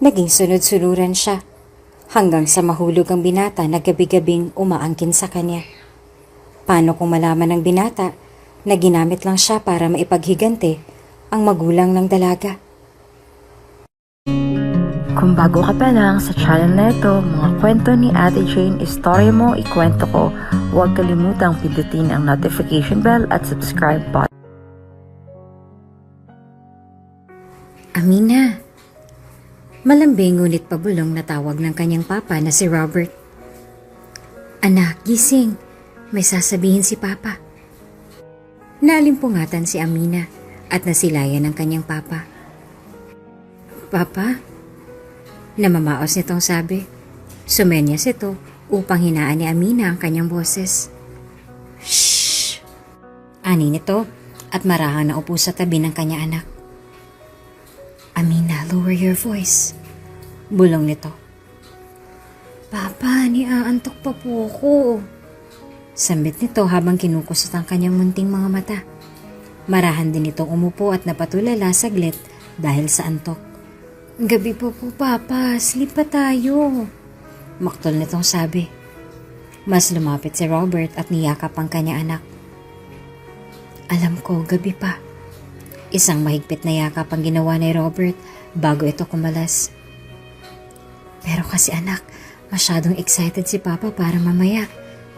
Naging sunod-suluran siya hanggang sa mahulog ang binata na gabi-gabing umaangkin sa kanya. Paano kung malaman ng binata na ginamit lang siya para maipaghigante ang magulang ng dalaga? Kung bago ka pa lang sa channel na ito, mga kwento ni Ate Jane, istorya mo, ikwento ko, huwag kalimutang pindutin ang notification bell at subscribe button. Amina. Malambing ngunit pabulong na tawag ng kanyang papa na si Robert. Anak, gising. May sasabihin si papa. Naalimpungatan si Amina at nasilayan ng kanyang papa. Papa? Namamaos nitong sabi. Sumenyas ito upang hinaan ni Amina ang kanyang boses. Shhh! Ani nito at marahang naupo sa tabi ng kanyang anak. Amina, lower your voice. Bulong nito. Papa, niaantok pa po ako. Sambit nito habang kinukusot ang kanyang munting mga mata. Marahan din itong umupo at napatulala saglit dahil sa antok. Gabi po po, Papa. Sleep pa tayo. Maktol nitong sabi. Mas lumapit si Robert at niyakap ang kanyang anak. Alam ko, gabi pa. Isang mahigpit na yakap ang ginawa ni Robert bago ito kumalas. Pero kasi anak, masyadong excited si Papa para mamaya.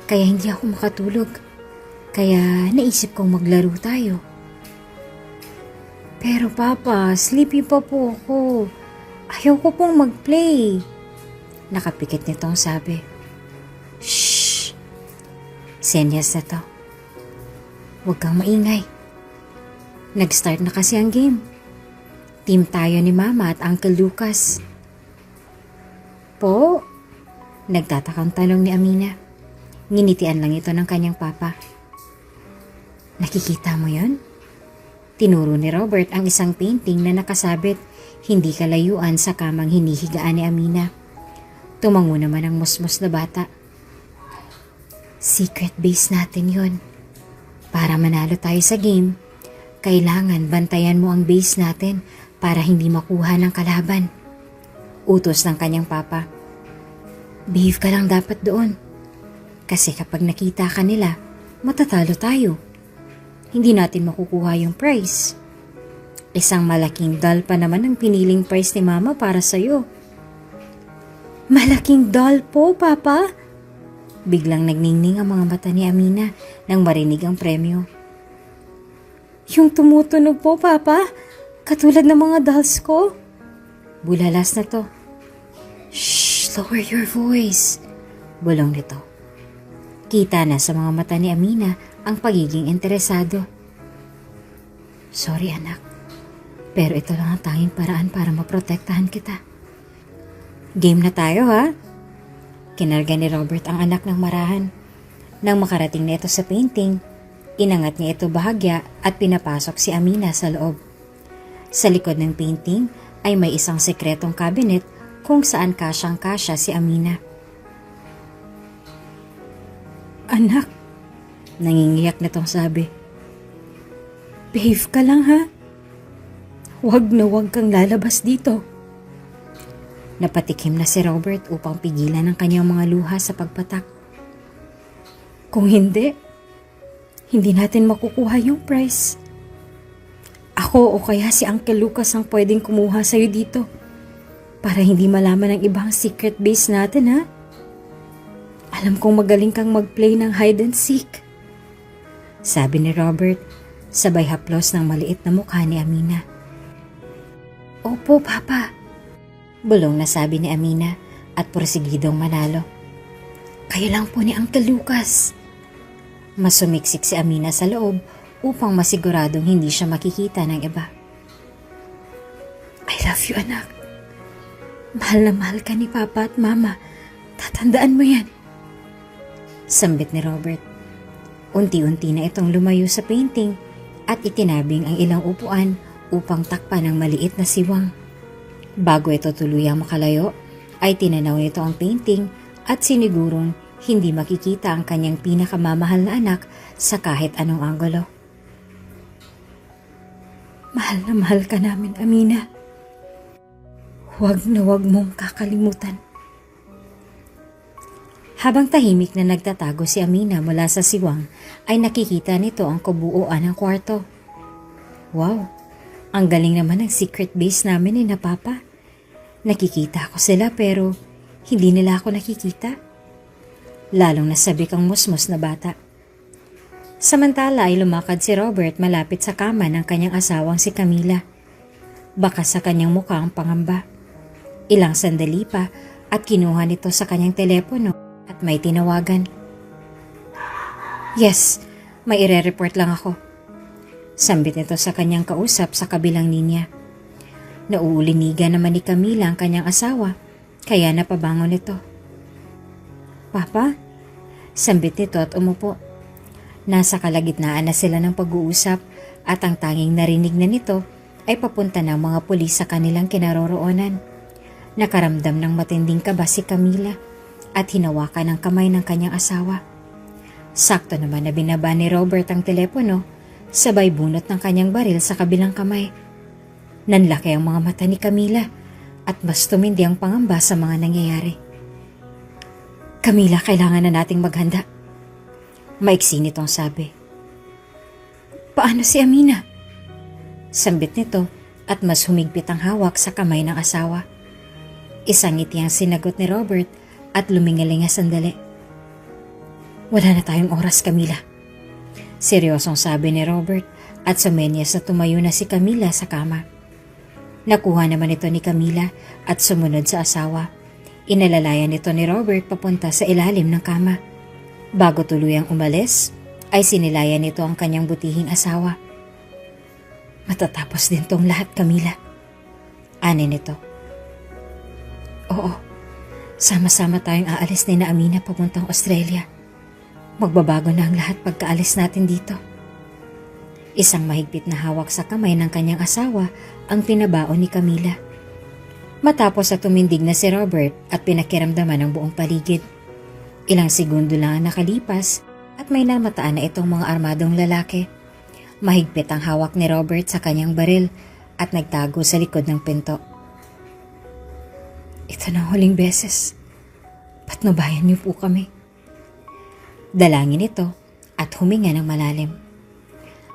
Kaya hindi ako makatulog. Kaya naisip kong maglaro tayo. Pero Papa, sleepy pa po ako. Ayaw ko pong mag-play. Nakapikit nitong sabi. Shhh! Senyas na to. Huwag kang maingay. Nag-start na kasi ang game. Team tayo ni Mama at Uncle Lucas. Po? Nagtatakang tanong ni Amina. Nginitian lang ito ng kanyang papa. Nakikita mo yon? Tinuro ni Robert ang isang painting na nakasabit hindi kalayuan sa kamang hinihigaan ni Amina. Tumango naman ang musmos na bata. Secret base natin yon. Para manalo tayo sa game, kailangan bantayan mo ang base natin para hindi makuha ng kalaban. Utos ng kanyang papa. Behave ka lang dapat doon. Kasi kapag nakita ka nila, matatalo tayo. Hindi natin makukuha yung prize. Isang malaking doll pa naman ang piniling prize ni Mama para sa'yo. Malaking doll po, Papa? Biglang nagningning ang mga mata ni Amina nang marinig ang premyo. Yung tumutunog po, Papa? Katulad ng mga dolls ko? Bulalas na to. Shh! Lower your voice. Bulong nito. Kita na sa mga mata ni Amina ang pagiging interesado. Sorry anak, pero ito lang ang tanging paraan para maprotektahan kita. Game na tayo ha? Kinarga ni Robert ang anak ng marahan. Nang makarating na ito sa painting, inangat niya ito bahagya at pinapasok si Amina sa loob. Sa likod ng painting ay may isang sekretong cabinet kung saan kasyang-kasya si Amina. Anak, nangingiyak nitong sabi. Behave ka lang ha? Huwag na huwag kang lalabas dito. Napatikim na si Robert upang pigilan ang kanyang mga luha sa pagpatak. Kung hindi natin makukuha yung prize. Ako o kaya si Uncle Lucas ang pwedeng kumuha sa'yo dito para hindi malaman ng ibang secret base natin ha? Alam kong magaling kang mag-play ng hide and seek. Sabi ni Robert, sabay haplos ng maliit na mukha ni Amina. Opo, Papa. Bulong na sabi ni Amina at porsigidong manalo. Kayo lang po ni Uncle Lucas. Mas sumiksik si Amina sa loob upang masiguradong hindi siya makikita ng iba. I love you, anak. Mahal na mahal ka ni Papa at Mama. Tatandaan mo yan. Sambit ni Robert. Unti-unti na itong lumayo sa painting at itinabing ang ilang upuan upang takpan ng maliit na siwang. Bago ito tuluyang makalayo, ay tinanaw nito ang painting at sinigurong hindi makikita ang kanyang pinakamamahal na anak sa kahit anong anggulo. Mahal na mahal ka namin, Amina. Huwag na huwag mong kakalimutan. Habang tahimik na nagtatago si Amina mula sa siwang, ay nakikita nito ang kabuuan ng kwarto. Wow, ang galing naman ng secret base namin na Papa. Nakikita ko sila pero hindi nila ako nakikita. Lalong nasabik ang musmos na bata. Samantala ay lumakad si Robert malapit sa kama ng kanyang asawang si Camila. Baka sa kanyang mukha ang pangamba. Ilang sandali pa at kinuha nito sa kanyang telepono at may tinawagan. Yes, may ire-report lang ako. Sambit nito sa kanyang kausap sa kabilang linya. Nauulinigan naman ni Camila ang kanyang asawa, kaya napabangon nito. Papa? Sambit nito at umupo. Nasa kalagitnaan na sila ng pag-uusap at ang tanging narinig na nito ay papunta ng mga pulis sa kanilang kinaroroonan. Nakaramdam ng matinding kaba si Camila at hinawakan ang kamay ng kanyang asawa. Sakto naman na binaba ni Robert ang telepono, sabay bunot ng kanyang baril sa kabilang kamay. Nanlaki ang mga mata ni Camila at mas tumindi ang pangamba sa mga nangyayari. Camila, kailangan na nating maghanda. Maiksi nitong sabi. Paano si Amina? Sambit nito at mas humigpit ang hawak sa kamay ng asawa. Isang ngiti ang sinagot ni Robert at lumingalinga sandali. Wala na tayong oras, Camila. Seryosong sabi ni Robert at sumenyas na tumayo na si Camila sa kama. Nakuha naman ito ni Camila at sumunod sa asawa. Inalalayan nito ni Robert papunta sa ilalim ng kama. Bago tuluyang umalis, ay sinilayan nito ang kanyang butihing asawa. Matatapos din tong lahat, Camila. Ani nito. Oo, sama-sama tayong aalis ni na Amina papuntang Australia. Magbabago na ang lahat pagkaalis natin dito. Isang mahigpit na hawak sa kamay ng kanyang asawa ang pinabaon ni Camila. Matapos at tumindig na si Robert at pinakiramdaman ang buong paligid. Ilang segundo lang ang nakalipas at may namataan na itong mga armadong lalaki. Mahigpit ang hawak ni Robert sa kanyang baril at nagtago sa likod ng pinto. Ito na ang huling beses. Patnubayan niyo po kami. Dalangin ito at huminga ng malalim.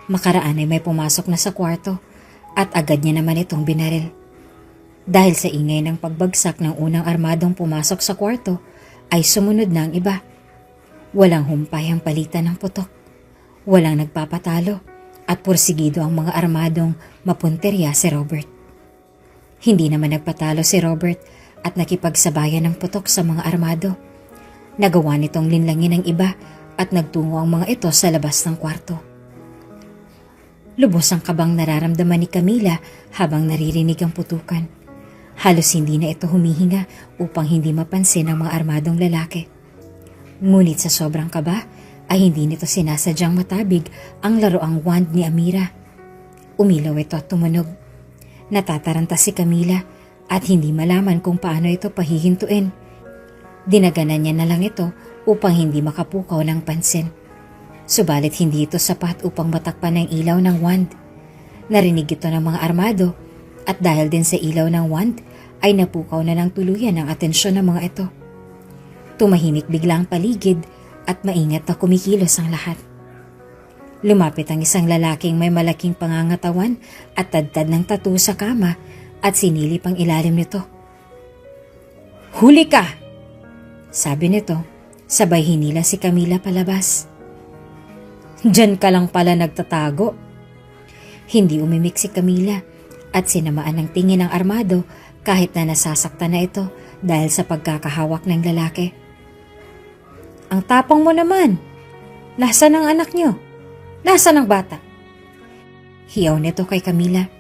Makaraan ay may pumasok na sa kwarto at agad niya naman itong binaril. Dahil sa ingay ng pagbagsak ng unang armadong pumasok sa kwarto, ay sumunod na ang iba. Walang humpay ang palitan ng putok. Walang nagpapatalo at pursigido ang mga armadong mapunterya si Robert. Hindi naman nagpatalo si Robert at nakipagsabayan ng putok sa mga armado. Nagawa nitong linlangin ng iba at nagtungo ang mga ito sa labas ng kwarto. Lubos ang kabang nararamdaman ni Camila habang naririnig ang putukan. Halos hindi na ito humihinga upang hindi mapansin ang mga armadong lalaki. Ngunit sa sobrang kaba ay hindi nito sinasadyang matabig ang laruang wand ni Amira. Umilaw ito at tumunog. Natataranta si Camila at hindi malaman kung paano ito pahihintuin. Dinaganan niya na lang ito upang hindi makapukaw ng pansin. Subalit hindi ito sapat upang matakpan ang ilaw ng wand. Narinig ito ng mga armado at dahil din sa ilaw ng wand ay napukaw na ng tuluyan ang atensyon ng mga ito. Tumahimik bigla ang paligid at maingat na kumikilos ang lahat. Lumapit ang isang lalaking may malaking pangangatawan at tadtad ng tattoo sa kama at sinilip ang ilalim nito. Huli ka! Sabi nito, sabay hinila si Camila palabas. Diyan ka lang pala nagtatago. Hindi umimik si Camila at sinamaan ng tingin ng armado kahit na nasasaktan na ito dahil sa pagkakahawak ng lalaki. Ang tapang mo naman. Nasaan ang anak niyo? Nasaan ang bata? Hiyaw nito kay Camila.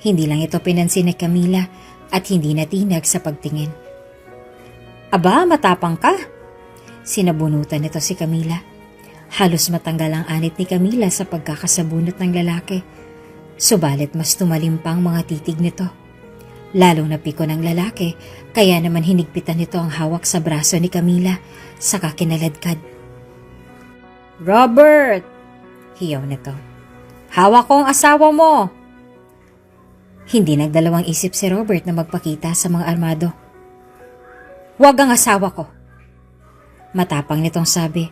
Hindi lang ito pinansin ni Camila at hindi natinag sa pagtingin. Aba, matapang ka. Sinabunutan nito si Camila. Halos matanggal ang anit ni Camila sa pagkakasabunot ng lalaki. Subalit mas tumalim pa ang mga titig nito. Lalong napiko ng lalaki, kaya naman hinigpitan nito ang hawak sa braso ni Camila, saka kinaladkad. Robert! Hiyaw nito. Hawak ko ang asawa mo! Hindi nagdalawang isip si Robert na magpakita sa mga armado. "Huwag ang asawa ko!" Matapang nitong sabi.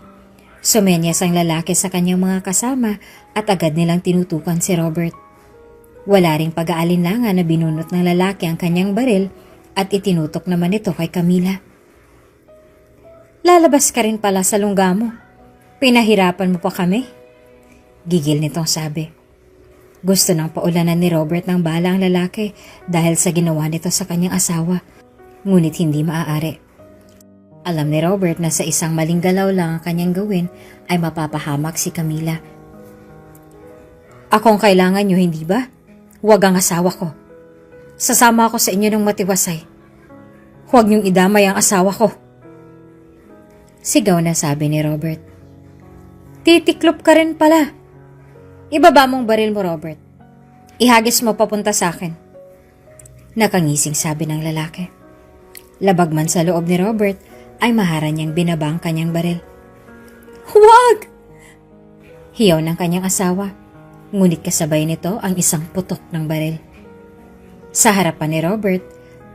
Sumenyas ang lalaki sa kanyang mga kasama at agad nilang tinutukan si Robert. Wala ring pag-aalinlangan na binunot ng lalaki ang kanyang baril at itinutok naman ito kay Camila. "Lalabas ka rin pala sa lungga mo. Pinahirapan mo pa kami?" Gigil nitong sabi. Gusto nang paulanan ni Robert ng bala ang lalaki dahil sa ginawa nito sa kanyang asawa, ngunit hindi maaari. Alam ni Robert na sa isang maling galaw lang ang kanyang gawin ay mapapahamak si Camila. "Akong kailangan nyo, hindi ba? Huwag ang asawa ko. Sasama ako sa inyo ng matiwasay. Huwag niyong idamay ang asawa ko." Sigaw na sabi ni Robert. "Titiklop ka rin pala. Ibaba mong baril mo, Robert. Ihagis mo papunta sa akin." Nakangising sabi ng lalaki. Labag man sa loob ni Robert ay mahara niyang binaba ang kanyang baril. "Huwag!" Hiyaw ng kanyang asawa, ngunit kasabay nito ang isang putok ng baril. Sa harapan ni Robert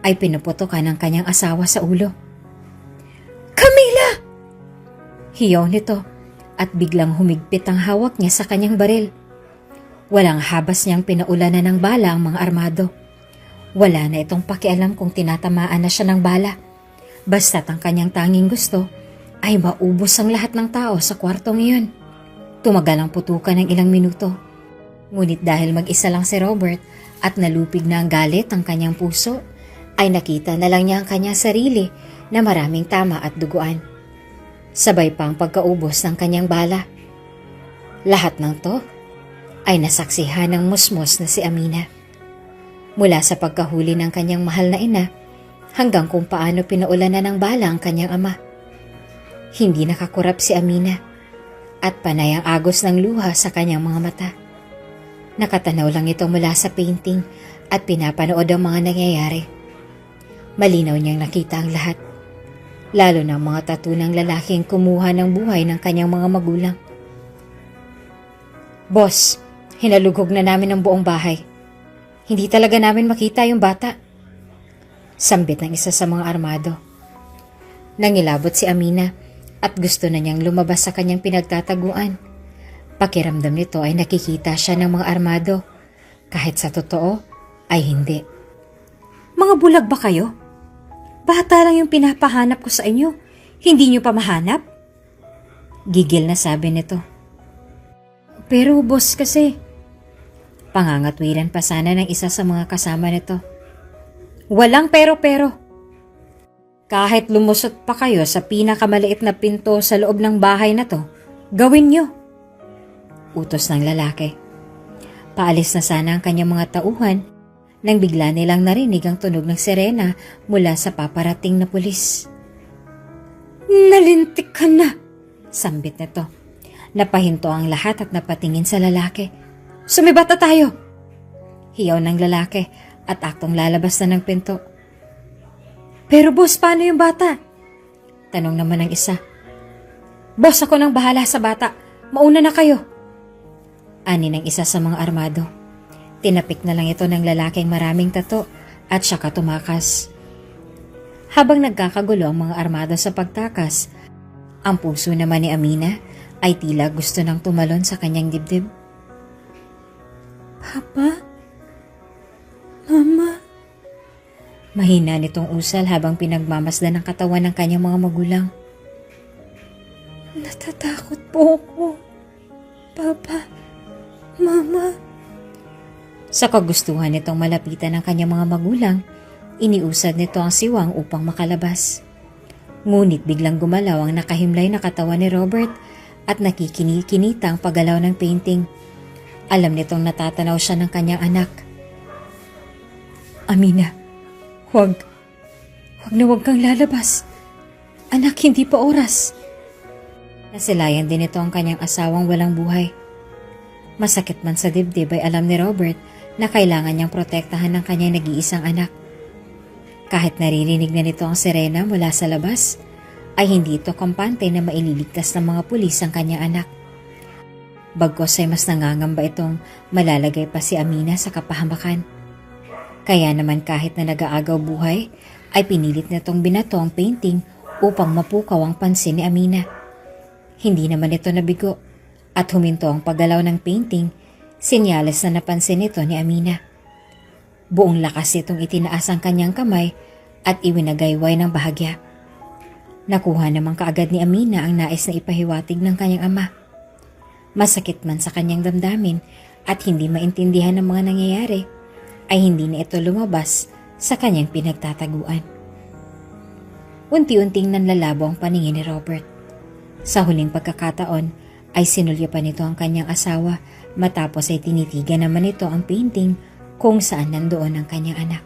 ay pinuputokan ng kanyang asawa sa ulo. "Camila!" Hiyaw nito at biglang humigpit ang hawak niya sa kanyang baril. Walang habas niyang pinaulanan ng bala ang mga armado. Wala na itong pakialam kung tinatamaan na siya ng bala. Basta't ang kanyang tanging gusto ay maubos ang lahat ng tao sa kwartong iyon. Tumagal ang putukan ng ilang minuto. Ngunit dahil mag-isa lang si Robert at nalupig na ang galit ang kanyang puso, ay nakita na lang niya ang kanyang sarili na maraming tama at duguan. Sabay pa ang pagkaubos ng kanyang bala. Lahat ng to ay nasaksihan ng musmos na si Amina. Mula sa pagkahuli ng kanyang mahal na ina hanggang kung paano pinaulanan ng bala ang kanyang ama. Hindi nakakurap si Amina at panay ang agos ng luha sa kanyang mga mata. Nakatanaw lang ito mula sa painting at pinapanood ang mga nangyayari. Malinaw niyang nakita ang lahat, lalo ng mga tattoo ng lalaking kumuha ng buhay ng kanyang mga magulang. "Boss, hinalugog na namin ang buong bahay. Hindi talaga namin makita yung bata." Sambit ng isa sa mga armado. Nangilabot si Amina at gusto na niyang lumabas sa kanyang pinagtataguan. Pakiramdam nito ay nakikita siya ng mga armado, kahit sa totoo ay hindi. "Mga bulag ba kayo? Bata lang yung pinapahanap ko sa inyo. Hindi niyo pa mahanap?" Gigil na sabi nito. "Pero boss kasi..." Pangangatwiran pa sana ng isa sa mga kasama nito. "Walang pero-pero. Kahit lumusot pa kayo sa pinakamaliit na pinto sa loob ng bahay na to, gawin niyo." Utos ng lalaki. Paalis na sana ang kanyang mga tauhan nang bigla nilang narinig ang tunog ng sirena mula sa paparating na pulis. "Nalintik ka na!" Sambit nito. Napahinto ang lahat at napatingin sa lalaki. "Sumibat na tayo!" Hiyaw ng lalaki at aktong lalabas na ng pinto. "Pero boss, paano yung bata?" Tanong naman ng isa. "Boss, ako nang bahala sa bata. Mauna na kayo." Ani ng isa sa mga armado. Tinapik na lang ito ng lalaking maraming tato at saka tumakas. Habang nagkakagulo ang mga armado sa pagtakas, ang puso naman ni Amina ay tila gusto nang tumalon sa kanyang dibdib. "Papa? Mama?" Mahina nitong usal habang pinagmamasdan ng katawan ng kanyang mga magulang. "Natatakot po ako. Papa, Mama." Sa kagustuhan nitong malapitan ng kanyang mga magulang, iniusad nito ang siwang upang makalabas. Ngunit biglang gumalaw ang nakahimlay na katawan ni Robert at nakikinikinita ang paggalaw ng painting. Alam nitong natatanaw siya ng kanyang anak. "Amina, huwag kang lalabas. Anak, hindi pa oras." Nasilayan din ito ang kanyang asawang walang buhay. Masakit man sa dibdib ay alam ni Robert na kailangan niyang protektahan ng kanyang nag-iisang anak. Kahit naririnig na nito ang sirena mula sa labas, ay hindi ito kampante na maililigtas ng mga pulis ang kanyang anak. Bagkos ay mas nangangamba itong malalagay pa si Amina sa kapahamakan. Kaya naman kahit na nag-aagaw buhay, ay pinilit nitong binato ang painting upang mapukaw ang pansin ni Amina. Hindi naman ito nabigo at huminto ang paggalaw ng painting, senyales na napansin ito ni Amina. Buong lakas itong itinaas ang kanyang kamay at iwinagayway ng bahagya. Nakuha naman kaagad ni Amina ang nais na ipahiwatig ng kanyang ama. Masakit man sa kanyang damdamin at hindi maintindihan ng mga nangyayari, ay hindi na ito lumabas sa kanyang pinagtataguan. Unti-unting nanlalabo ang paningin ni Robert. Sa huling pagkakataon ay sinulya pa nito ang kanyang asawa matapos ay tinitigan naman ito ang painting kung saan nandoon ang kanyang anak.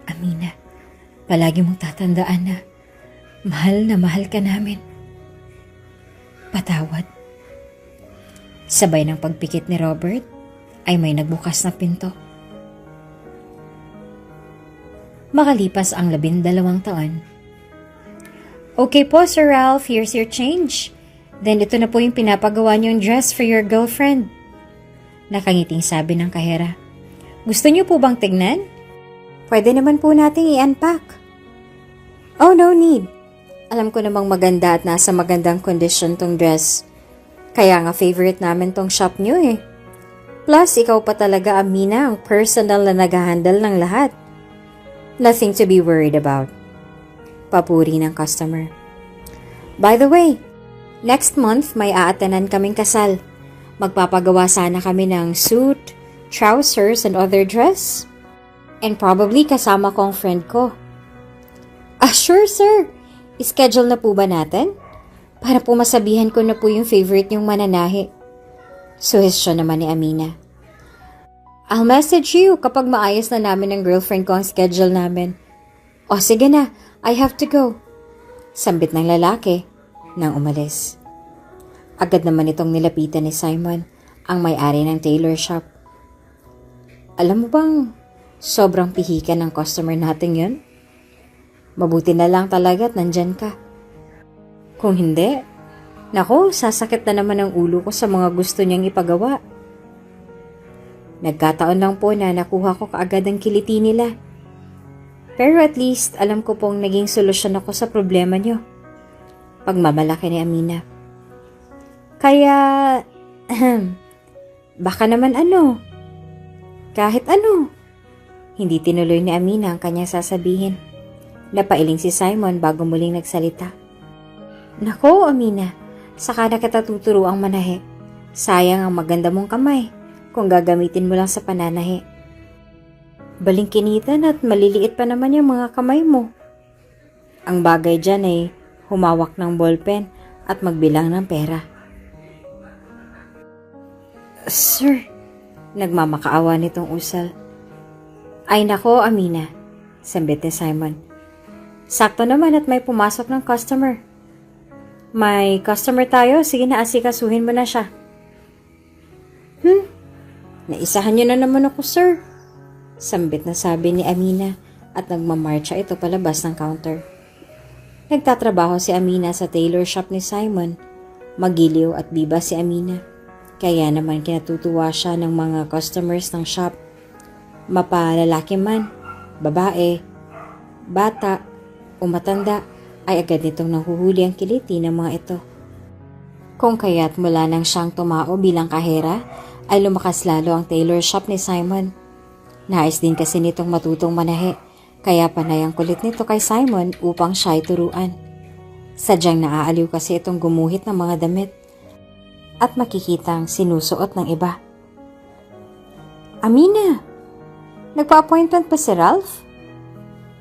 Amina, palagi mong tatandaan na mahal ka namin. Patawad. Sabay ng pagpikit ni Robert ay may nagbukas na pinto. Makalipas ang 12 taon. Okay po, Sir Ralph, here's your change. Then ito na po yung pinapagawa niyong dress for your girlfriend. Nakangiting sabi ng kahera. Gusto niyo po bang tignan? Pwede naman po nating i-unpack. Oh, no need. Alam ko namang maganda at nasa magandang kondisyon tong dress. Kaya nga favorite namin tong shop niyo eh. Plus, ikaw pa talaga, Amina, ang personal na nag-handle ng lahat. Nothing to be worried about. Papuri ng customer. By the way, next month may aatenan kaming kasal. Magpapagawa sana kami ng suit, trousers, and other dress. And probably kasama ko ang friend ko. Sure sir. Schedule na po ba natin? Para po masabihan ko na po yung favorite niyong mananahi. Suhestyon naman ni Amina. I'll message you kapag maayos na namin ng girlfriend ko ang schedule namin. O sige na, I have to go. Sambit ng lalaki nang umalis. Agad naman itong nilapitan ni Simon, ang may-ari ng tailor shop. Alam mo bang sobrang pihikan ng customer natin yun? Mabuti na lang talaga at nandyan ka. Kung hindi, naku, sasakit na naman ang ulo ko sa mga gusto niyang ipagawa. Nagkataon lang po na nakuha ko kaagad ang kiliti nila. Pero at least alam ko pong naging solusyon ako sa problema niyo. Pagmamalaki ni Amina. Kaya, baka naman ano? Kahit ano? Hindi tinuloy ni Amina ang kanyang sasabihin. Napailing si Simon bago muling nagsalita. Nako, Amina, saka na kita tuturo ang manahe. Sayang ang maganda mong kamay kung gagamitin mo lang sa pananahe. Balingkinitan at maliliit pa naman yung mga kamay mo. Ang bagay dyan ay humawak ng ballpen at magbilang ng pera. Sir, nagmamakaawa nitong usal. Ay nako, Amina, sambit ni Simon. Sakto naman at may pumasok ng customer. May customer tayo, sige na asikasuhin mo na siya. Naisahan niyo na naman ako, sir. Sambit na sabi ni Amina at nagmamarcha ito palabas ng counter. Nagtatrabaho si Amina sa tailor shop ni Simon. Magiliw at biba si Amina. Kaya naman kinatutuwa siya ng mga customers ng shop. Mapalalaki man, babae, bata, o matanda, ay agad nitong nahuhuli ang kiliti ng mga ito. Kung kaya't mula nang siyang tumao bilang kahera, ay lumakas lalo ang tailor shop ni Simon. Nais din kasi nitong matutong manahe, kaya panay ang kulit nito kay Simon upang siya'y turuan. Sadyang naaaliw kasi itong gumuhit ng mga damit at makikitang sinusuot ng iba. Amina, nagpa-appointment pa si Ralph?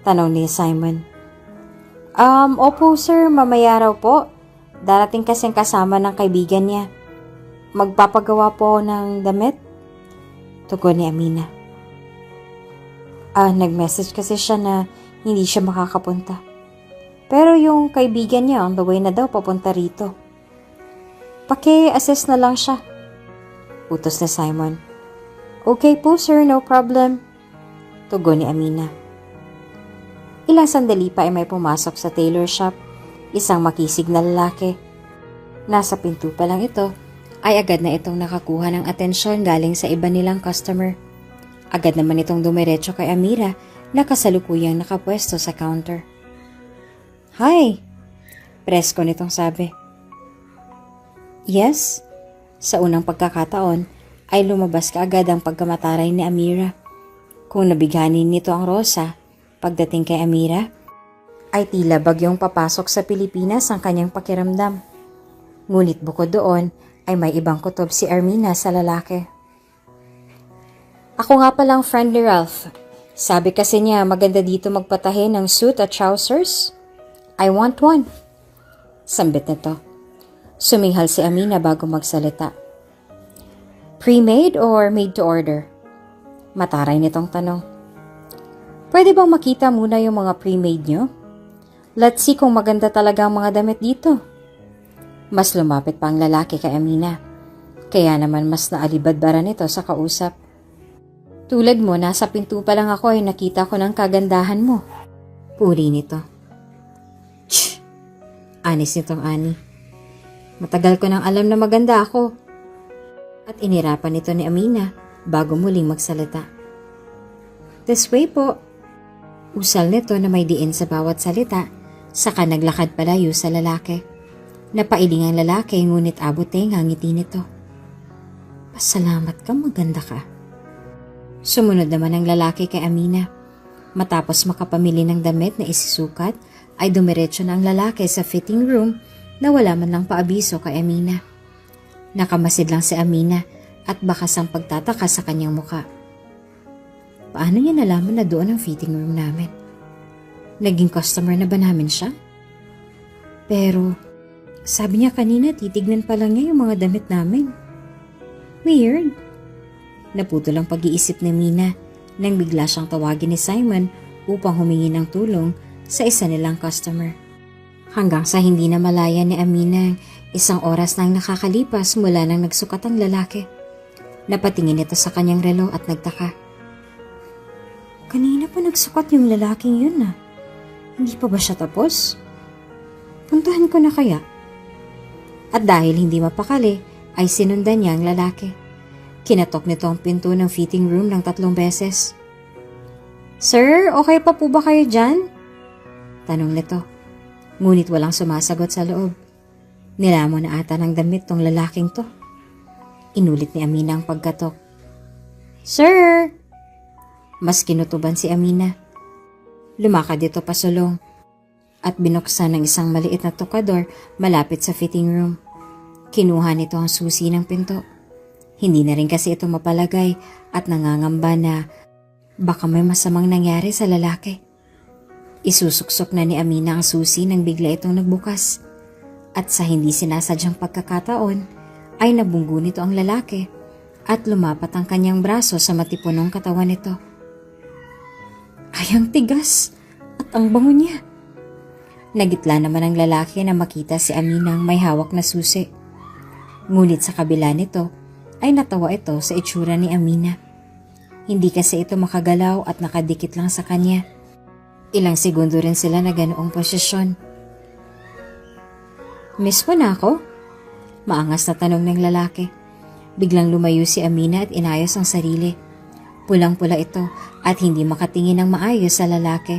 Tanong ni Simon. Opo sir, mamaya raw po. Darating kasing kasama ng kaibigan niya. Magpapagawa po ng damit? Tugon ni Amina. Nag-message kasi siya na hindi siya makakapunta. Pero yung kaibigan niya on the way na daw papunta rito. Paki-assist na lang siya. Utos ni Simon. Okay po sir, no problem. Tugon ni Amina. Ilang sandali pa ay may pumasok sa tailor shop, isang makisig na lalaki. Nasa pinto pa lang ito, ay agad na itong nakakuha ng atensyon galing sa iba nilang customer. Agad naman itong dumiretso kay Amira na kasalukuyang nakapwesto sa counter. "Hi!" Presko nitong sabi. "Yes?" Sa unang pagkakataon ay lumabas kaagad ang pagkamataray ni Amira. Kung nabighanin nito ang Rosa, pagdating kay Amira, ay tila bagyong papasok sa Pilipinas ang kanyang pakiramdam. Ngunit bukod doon ay may ibang kutob si Ermina sa lalaki. "Ako nga palang friend ni Ralph. Sabi kasi niya maganda dito magpatahe ng suit at trousers. I want one." Sambit nito. Suminghal si Amina bago magsalita. "Pre-made or made to order?" Mataray nitong tanong. "Pwede bang makita muna yung mga pre-made nyo? Let's see kung maganda talaga ang mga damit dito." Mas lumapit pa ang lalaki kay Amina. Kaya naman mas naalibadbara nito sa kausap. "Tulad mo, nasa pinto pa lang ako ay nakita ko ng kagandahan mo." Puri nito. "Tsh!" Anis nitong ani. "Matagal ko nang alam na maganda ako." At inirapan nito ni Amina bago muling magsalita. "This way po." Usal nito na may diin sa bawat salita, saka naglakad palayo sa lalaki. Napailing ang lalaki ngunit aboteng ang ngiti nito. "Pasalamat ka, maganda ka." Sumunod naman ang lalaki kay Amina. Matapos makapamili ng damit na isisukat, ay dumiretso na ang lalaki sa fitting room na wala man lang paabiso kay Amina. Nakamasid lang si Amina at bakas ang pagtataka sa kanyang muka. Paano niya nalaman na doon ang fitting room namin? Naging customer na ba namin siya? Pero sabi niya kanina titignan pa lang niya yung mga damit namin. Weird. Naputol ang pag-iisip ni Mina nang bigla siyang tawagin ni Simon upang humingi ng tulong sa isa nilang customer. Hanggang sa hindi na malaya ni Amina, 1 oras nang nakakalipas mula nang nagsukat ang lalaki. Napatingin ito sa kanyang relo at nagtaka. Kanina pa nagsukat yung lalaking yun ah. Hindi pa ba siya tapos? Puntahan ko na kaya? At dahil hindi mapakali, ay sinundan niya ang lalaki. Kinatok nito ang pinto ng fitting room ng 3 beses. "Sir, okay pa po ba kayo dyan?" Tanong nito. Ngunit walang sumasagot sa loob. Nilamon na ata ng damit tong lalaking to. Inulit ni Amina ang pagkatok. "Sir!" Mas kinutuban si Amina. Lumakad ito pasulong at binuksan ng isang maliit na tukador malapit sa fitting room. Kinuha nito ang susi ng pinto. Hindi na rin kasi ito mapalagay at nangangamba na baka may masamang nangyari sa lalaki. Isusuksok na ni Amina ang susi nang bigla itong nagbukas. At sa hindi sinasadyang pagkakataon ay nabunggo nito ang lalaki at lumapat ang kanyang braso sa matipunong katawan nito. Ay, ang tigas at ang bango niya. Nagitla naman ang lalaki na makita si Aminang may hawak na susi. Ngunit sa kabila nito ay natawa ito sa itsura ni Amina. Hindi kasi ito makagalaw at nakadikit lang sa kanya. Ilang segundo rin sila na ganoong posisyon. "Miss mo na ako?" Maangas na tanong ng lalaki. Biglang lumayo si Amina at inayos ang sarili. Pulang-pula ito at hindi makatingin ng maayos sa lalaki.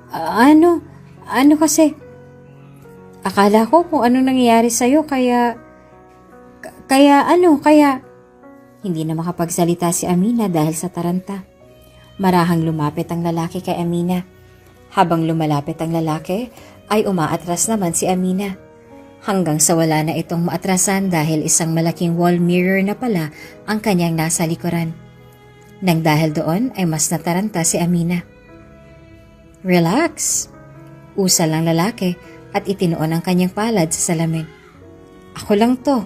Ano kasi? Akala ko kung anong nangyayari sa'yo kaya... Hindi na makapagsalita si Amina dahil sa taranta. Marahang lumapit ang lalaki kay Amina. Habang lumalapit ang lalaki, ay umaatras naman si Amina. Hanggang sa wala na itong maatrasan dahil isang malaking wall mirror na pala ang kanyang nasa likuran. Nang dahil doon ay mas nataranta si Amina. "Relax," usal ang lalaki at itinuon ang kanyang palad sa salamin. "Ako lang to,"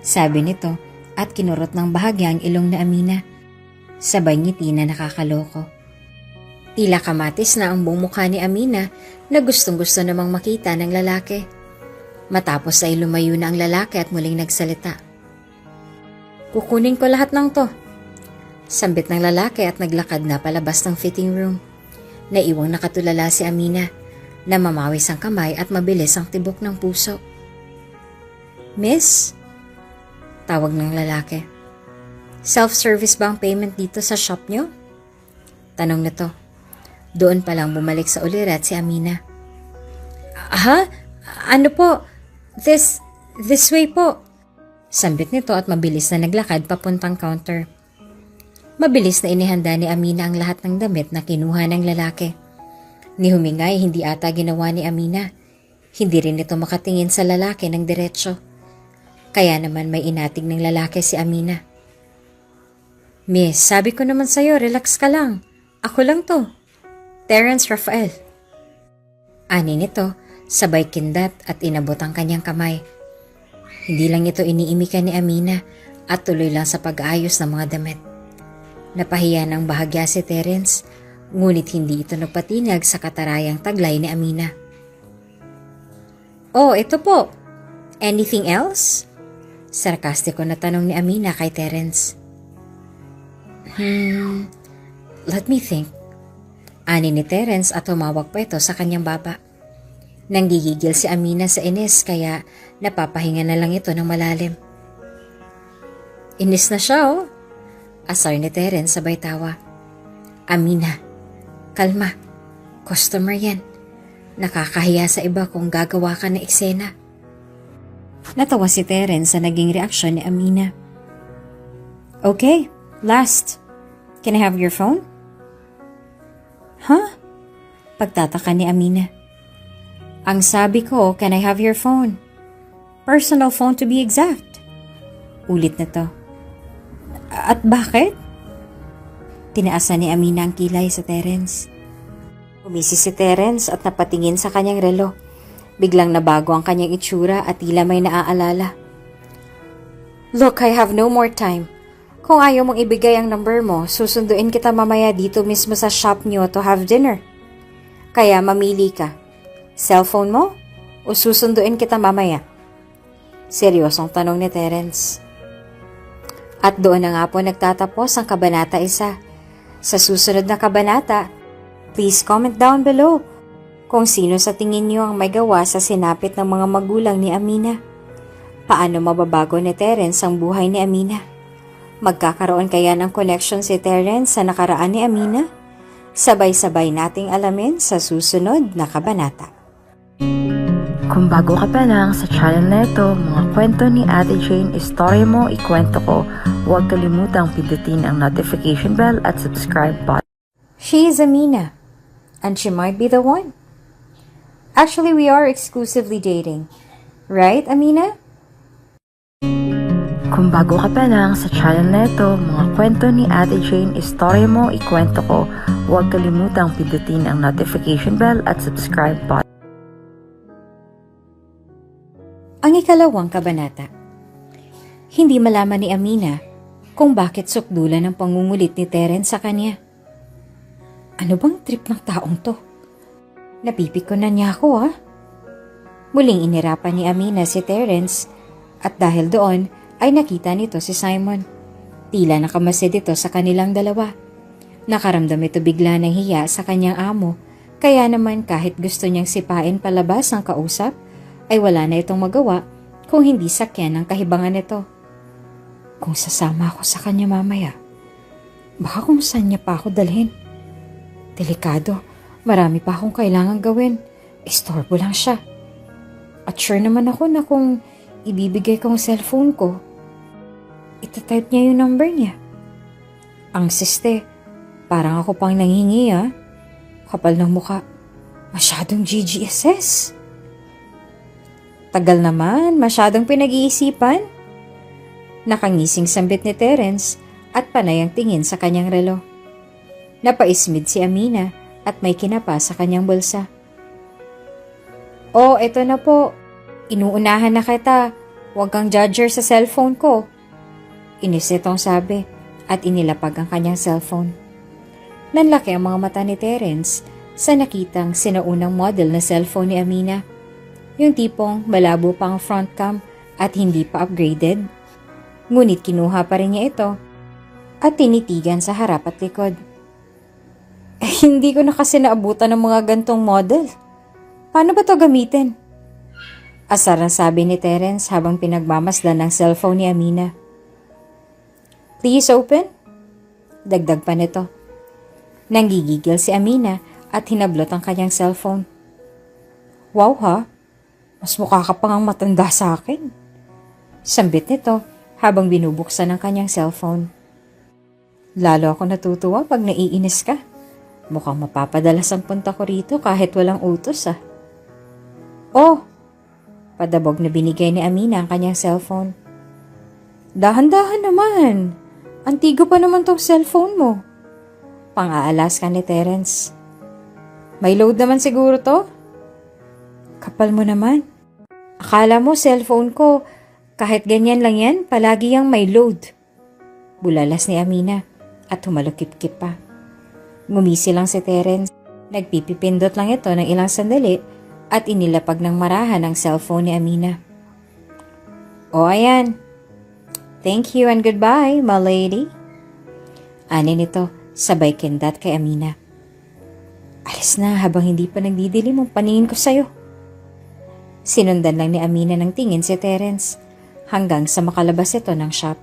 sabi nito at kinurot ng bahagya ang ilong ni Amina. Sabay ngiti na nakakaloko. Tila kamatis na ang buong mukha ni Amina na gustong-gusto namang makita ng lalaki. Matapos ay lumayo na ang lalaki at muling nagsalita. "Kukunin ko lahat ng to." Sambit ng lalaki at naglakad na palabas ng fitting room. Naiwang nakatulala si Amina na mamawis ang kamay at mabilis ang tibok ng puso. "Miss?" Tawag ng lalaki. Self-service ba ang payment dito sa shop nyo? Tanong nito. Doon pa lang bumalik sa ulirat si Amina. Ha? Ano po? This way po. Sambit nito at mabilis na naglakad papuntang counter. Mabilis na inihanda ni Amina ang lahat ng damit na kinuha ng lalaki. Ni humingay, hindi ata ginawa ni Amina. Hindi rin ito makatingin sa lalaki ng diretsyo. Kaya naman may inatig ng lalaki si Amina. Miss, sabi ko naman sa'yo, relax ka lang. Ako lang to. Terence Rafael. Ani nito, sabay kindat at inabot ang kanyang kamay. Hindi lang ito iniimikan ni Amina at tuloy lang sa pag-aayos ng mga damit. Napahiya ng bahagya si Terence, ngunit hindi ito nagpatinag sa katarayang taglay ni Amina. Oh, ito po. Anything else? Sarkastiko na tanong ni Amina kay Terence. Let me think. Ani ni Terence at tumawag pa ito sa kanyang baba. Nanggigigil si Amina sa inis kaya napapahinga na lang ito ng malalim. Inis na siya oh. Asar ni Terence sabay tawa. Amina, kalma. Customer yan. Nakakahiya sa iba kung gagawa ka ng eksena. Natawa si Terence sa naging reaksyon ni Amina. Okay, last. Can I have your phone? Huh? Pagtataka ni Amina. Ang sabi ko, can I have your phone? Personal phone to be exact. Ulit na to. At bakit? Tinaasan ni Amina ang kilay sa Terence. Umisi si Terence at napatingin sa kanyang relo. Biglang nabago ang kanyang itsura at tila may naaalala. Look, I have no more time. Kung ayaw mong ibigay ang number mo, susunduin kita mamaya dito mismo sa shop niyo to have dinner. Kaya mamili ka. Cellphone mo o susunduin kita mamaya? Seryosong tanong ni Terence. At doon na nga po nagtatapos ang Kabanata 1. Sa susunod na kabanata, please comment down below kung sino sa tingin niyo ang may gawa sa sinapit ng mga magulang ni Amina. Paano mababago ni Terence ang buhay ni Amina? Magkakaroon kaya ng connection si Terence sa nakaraan ni Amina? Sabay-sabay nating alamin sa susunod na kabanata. Kung bago ka pa lang sa channel na ito, mga kwento ni Ate Jane, istorya mo, ikwento ko, huwag kalimutang pindutin ang notification bell at subscribe button. She is Amina, and she might be the one. Actually, we are exclusively dating. Right, Amina? Kung bago ka pa lang sa channel na ito, mga kwento ni Ate Jane, istorya mo, ikwento ko, huwag kalimutang pindutin ang notification bell at subscribe button. Ang ikalawang kabanata. Hindi malaman ni Amina kung bakit sukdulan ang pangungulit ni Terence sa kanya. Ano bang trip ng taong to? Napipikonan niya ako ha? Muling inirapan ni Amina si Terence at dahil doon ay nakita nito si Simon. Tila nakamasid ito sa kanilang dalawa. Nakaramdam ito bigla ng hiya sa kanyang amo, kaya naman kahit gusto niyang sipain palabas ang kausap, ay wala na itong magawa kung hindi sakyan ang kahibangan nito. Kung sasama ako sa kanya mamaya, baka kung saan niya pa ako dalhin. Delikado, marami pa akong kailangan gawin. Istorbo lang siya. At sure naman ako na kung ibibigay kong cellphone ko, itatype niya yung number niya. Ang siste, parang ako pang nanghingi ha. Kapal ng muka, masyadong GGSS. Tagal naman, masyadong pinag-iisipan. Nakangising sambit ni Terence at panay ang tingin sa kanyang relo. Napaismid si Amina at may kinapa sa kanyang bulsa. Oh, eto na po. Inuunahan na kita. Huwag kang judger sa cellphone ko. Inis itong sabi at inilapag ang kanyang cellphone. Nanlaki ang mga mata ni Terence sa nakitang sinaunang model na cellphone ni Amina. Yung tipong malabo pang front cam at hindi pa upgraded. Ngunit kinuha pa rin niya ito at tinitigan sa harap at likod. Hindi ko na kasi naabutan ng mga gantong model. Paano ba to gamitin? Asar ang sabi ni Terence habang pinagmamasdan ng cellphone ni Amina. Please open? Dagdag pa nito. Nanggigigil si Amina at hinablot ang kanyang cellphone. Wow ha, mas mukha ka pang matanda sa akin. Sambit nito habang binubuksan ang kanyang cellphone. Lalo ako natutuwa pag naiinis ka. Mukhang mapapadalas ang punta ko rito kahit walang utos ah. Oh, padabog na binigay ni Amina ang kanyang cellphone. Dahan-dahan naman. Antigo pa naman tong cellphone mo. Pang-aalas ka ni Terence. May load naman siguro to? Kapal mo naman. Akala mo cellphone ko, kahit ganyan lang yan, palagi yang may load. Bulalas ni Amina at humalukip-kip pa. Ngumisi lang si Terence. Nagpipipindot lang ito ng ilang sandali at inilapag ng marahan ang cellphone ni Amina. O ayan. Thank you and goodbye, my lady. Ani nito, sabay kindat kay Amina. Alis na habang hindi pa nagdidilim ang paningin ko sa'yo. Sinundan lang ni Amina ng tingin si Terence hanggang sa makalabas ito ng shop.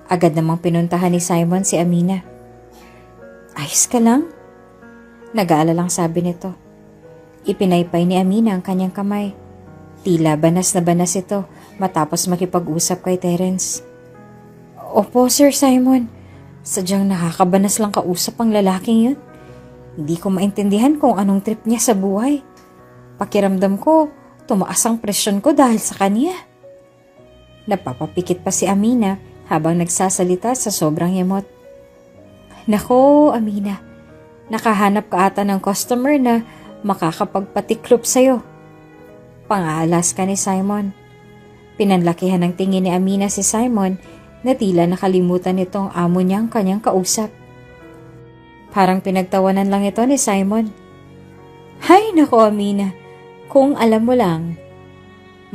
Agad namang pinuntahan ni Simon si Amina. Ayos ka lang? Nag-aalalang sabi nito. Ipinaypay ni Amina ang kanyang kamay. Tila banas na banas ito matapos makipag-usap kay Terence. Opo, Sir Simon. Sadyang nakakabanas lang kausap ang lalaking yun. Hindi ko maintindihan kung anong trip niya sa buhay. Pakiramdam ko, tumaas ang presyon ko dahil sa kanya. Napapapikit pa si Amina habang nagsasalita sa sobrang yamot. Nako, Amina. Nakahanap ka ata ng customer na makakapagpatiklop sa'yo. Pang-aalas ka ni Simon. Pinanlakihan ng tingin ni Amina si Simon na tila nakalimutan nitong amo niyang kanyang kausap. Parang pinagtawanan lang ito ni Simon. Hay nako Amina, kung alam mo lang.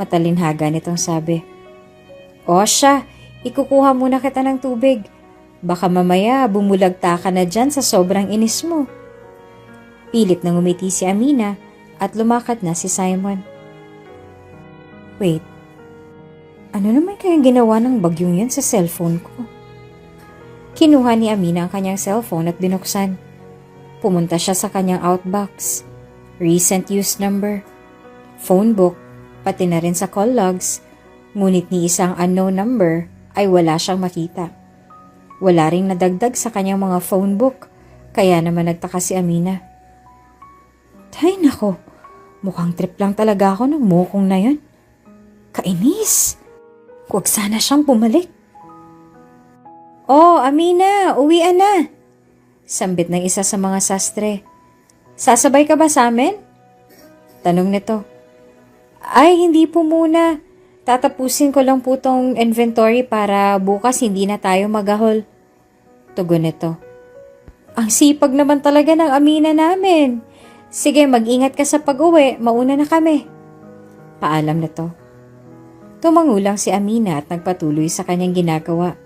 Matalinhaga nitong sabi. O siya, ikukuha muna kita ng tubig. Baka mamaya bumulagta ka na dyan sa sobrang inis mo. Pilit na ngumiti si Amina at lumakad na si Simon. Wait. Ano naman kayang ginawa ng bagyong yan sa cellphone ko? Kinuha ni Amina ang kanyang cellphone at binuksan. Pumunta siya sa kanyang outbox. Recent use number, phone book, pati na rin sa call logs. Ngunit ni isang unknown number ay wala siyang makita. Wala ring nadagdag sa kanyang mga phone book, kaya naman nagtaka si Amina. Tay nako, mukhang trip lang talaga ako ng mukong na yun. Kainis! Huwag sana siyang bumalik. Oh, Amina, uwian na! Sambit ng isa sa mga sastre. Sasabay ka ba sa amin? Tanong nito. Ay, hindi po muna. Tatapusin ko lang po tong inventory para bukas hindi na tayo magahol. Tugon nito. Ang sipag naman talaga ng Amina namin. Sige, mag-ingat ka sa pag-uwi. Mauna na kami. Paalam nito. Tumangulang si Amina at nagpatuloy sa kanyang ginagawa.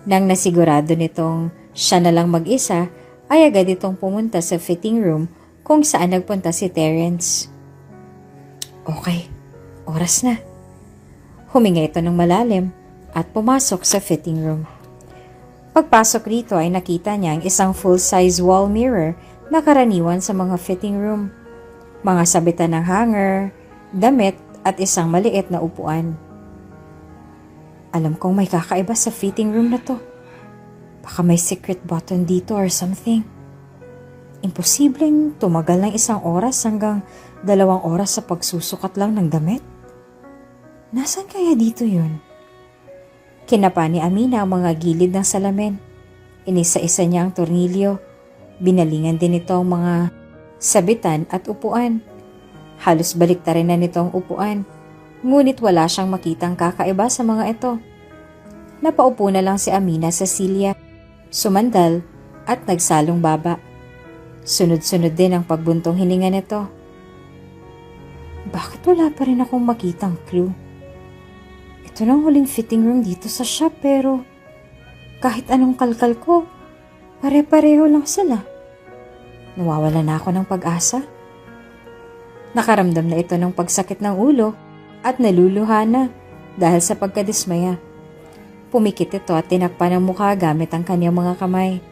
Nang nasigurado nitong siya na lang mag-isa, ay agad itong pumunta sa fitting room kung saan nagpunta si Terence. Okay, oras na. Huminga ito ng malalim at pumasok sa fitting room. Pagpasok rito ay nakita niya ang isang full-size wall mirror na karaniwan sa mga fitting room. Mga sabitan ng hanger, damit at isang maliit na upuan. Alam kong may kakaiba sa fitting room na to. Baka may secret button dito or something. Imposibleng tumagal ng 1 oras hanggang 2 oras sa pagsusukat lang ng damit. Nasaan kaya dito yun? Kinapa ni Amina ang mga gilid ng salamin. Inisa-isa niya ang tornilyo. Binalingan din ito ang mga sabitan at upuan. Halos baliktarin na nito ang upuan, ngunit wala siyang makitang kakaiba sa mga ito. Napaupo na lang si Amina sa silya, sumandal at nagsalong baba. Sunod-sunod din ang pagbuntong hininga nito. Bakit wala pa rin akong makitang clue? Ito na ang huling fitting room dito sa shop pero kahit anong kalkal ko, pare-pareho lang sila. Nawawala na ako ng pag-asa. Nakaramdam na ito ng pagsakit ng ulo at naluluha na dahil sa pagkadismaya. Pumikit ito at tinakpan ang mukha gamit ang kanyang mga kamay.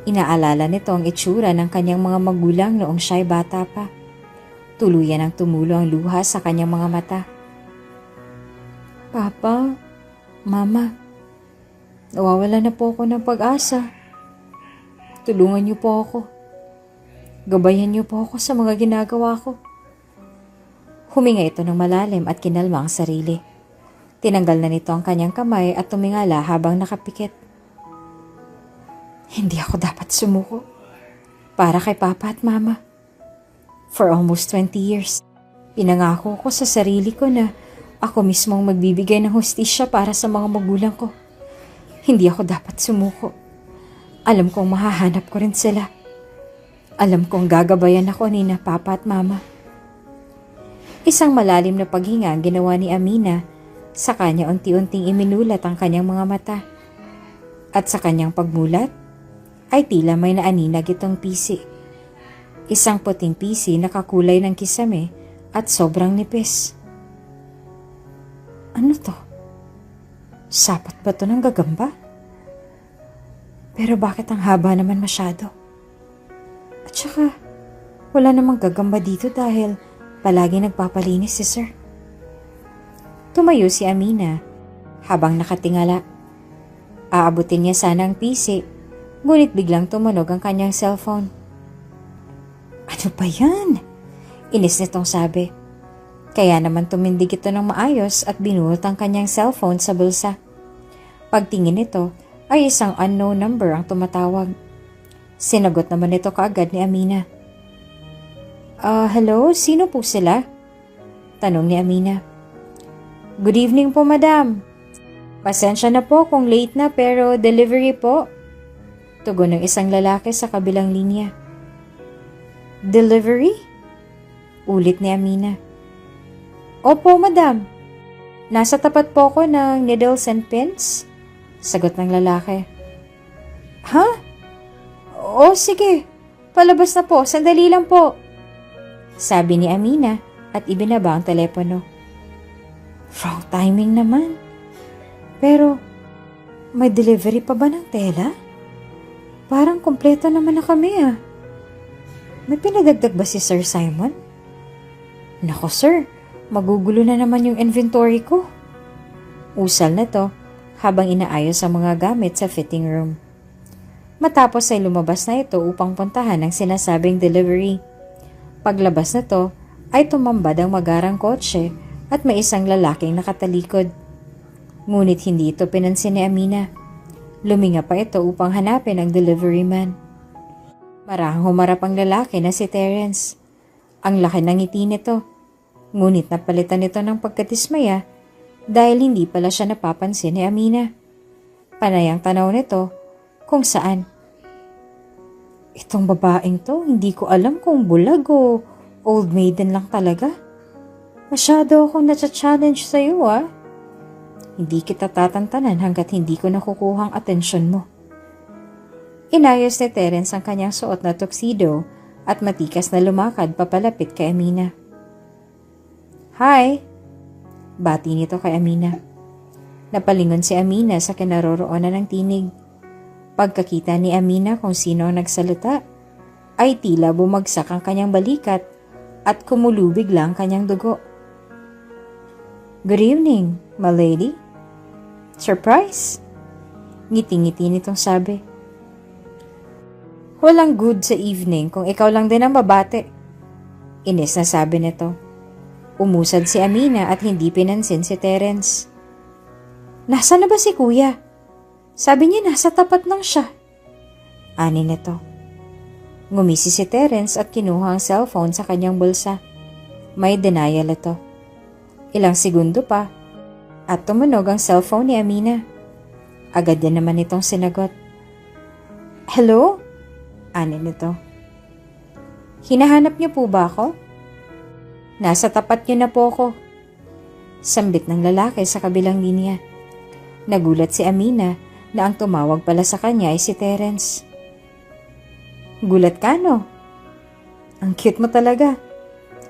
Inaalala nito ang itsura ng kanyang mga magulang noong siya'y bata pa. Tuluyan ang tumulo ang luha sa kanyang mga mata. Papa, Mama, nawawala na po ako ng pag-asa. Tulungan niyo po ako. Gabayan niyo po ako sa mga ginagawa ko. Huminga ito ng malalim at kinalma ang sarili. Tinanggal na nito ang kanyang kamay at tumingala habang nakapikit. Hindi ako dapat sumuko. Para kay Papa at Mama. For almost 20 years, pinangako ko sa sarili ko na ako mismo ang magbibigay ng hustisya para sa mga magulang ko. Hindi ako dapat sumuko. Alam kong mahahanap ko rin sila. Alam kong gagabayan ako ni na Papa at Mama. Isang malalim na paghinga ang ginawa ni Amina. Sa kanya unti-unting iminulat ang kanyang mga mata. At sa kanyang pagmulat, ay tila may naaninag itong pisi. Isang puting pisi na kakulay ng kisame at sobrang nipis. Ano to? Sapat ba to ng gagamba? Pero bakit ang haba naman masyado? At saka, wala namang gagamba dito dahil palagi nagpapalinis si Sir. Tumayo si Amina habang nakatingala. Aabutin niya sana ang pisi, ngunit biglang tumunog ang kanyang cellphone. Ano ba yan? Inis nitong sabi. Kaya naman tumindig ito ng maayos at binuhot ang kanyang cellphone sa bulsa. Pagtingin nito ay isang unknown number ang tumatawag. Sinagot naman ito kaagad ni Amina. Hello? Sino po sila? Tanong ni Amina. Good evening po, madam. Pasensya na po kung late na pero delivery po. Tugon ng isang lalaki sa kabilang linya. Delivery? Ulit ni Amina. Opo, madam. Nasa tapat po ko ng needles and pins. Sagot ng lalaki. Ha? O sige, palabas na po, sandali lang po. Sabi ni Amina at ibinaba ang telepono. Wrong timing naman. Pero, may delivery pa ba ng tela? Parang kumpleto naman na kami ah. May pinadagdag ba si Sir Simon? Nako sir, magugulo na naman yung inventory ko. Usal na to habang inaayos ang mga gamit sa fitting room. Matapos ay lumabas na ito upang puntahan ang sinasabing delivery. Paglabas na to ay tumambad ang magarang kotse at may isang lalaking nakatalikod. Ngunit hindi ito pinansin ni Amina. Luminga pa ito upang hanapin ang delivery man. Marahang humarap ang lalaki na si Terence. Ang laki ng ngiti nito. Ngunit napalitan nito ng pagkatismaya dahil hindi pala siya napapansin ni Amina. Panay ang tanaw nito kung saan. Itong babaeng to, hindi ko alam kung bulag o old maiden lang talaga. Masyado akong natsa-challenge sa iyo ah. Hindi kita tatantanan hanggat hindi ko nakukuhang atensyon mo. Inayos ni Terence ang kanyang suot na tuxedo at matikas na lumakad papalapit kay Amina. Hi! Bati nito kay Amina. Napalingon si Amina sa kinaroroonan ng tinig. Pagkakita ni Amina kung sino ang nagsalita, ay tila bumagsak ang kanyang balikat at kumulubig lang ang kanyang dugo. Good evening, my lady. Surprise! Ngiti-ngiti nitong sabi. Walang good sa evening kung ikaw lang din ang babate. Inis na sabi nito. Umusad si Amina at hindi pinansin si Terence. Nasaan na ba si kuya? Sabi niya nasa tapat lang siya. Ani nito. Ngumisi si Terence at kinuha ang cellphone sa kanyang bulsa. May denial ito. Ilang segundo pa at tumunog ang cellphone ni Amina. Agad din naman itong sinagot. Hello? Ani nito. Hinahanap niyo po ba ako? Nasa tapat niyo na po ako. Sambit ng lalaki sa kabilang linya. Nagulat si Amina na ang tumawag pala sa kanya ay si Terence. Gulat ka no? Ang cute mo talaga.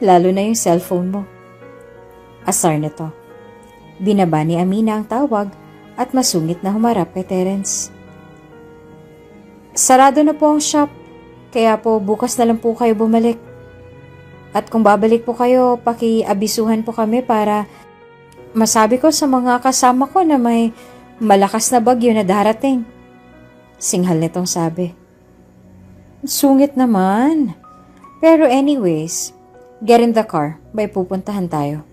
Lalo na yung cellphone mo. Asar na to. Binaba ni Amina ang tawag at masungit na humarap kay Terence. Sarado na po ang shop, kaya po bukas na lang po kayo bumalik. At kung babalik po kayo, pakiabisuhan po kami para masabi ko sa mga kasama ko na may malakas na bagyo na darating. Singhal nitong sabi. Sungit naman. Pero anyways, get in the car, may pupuntahan tayo.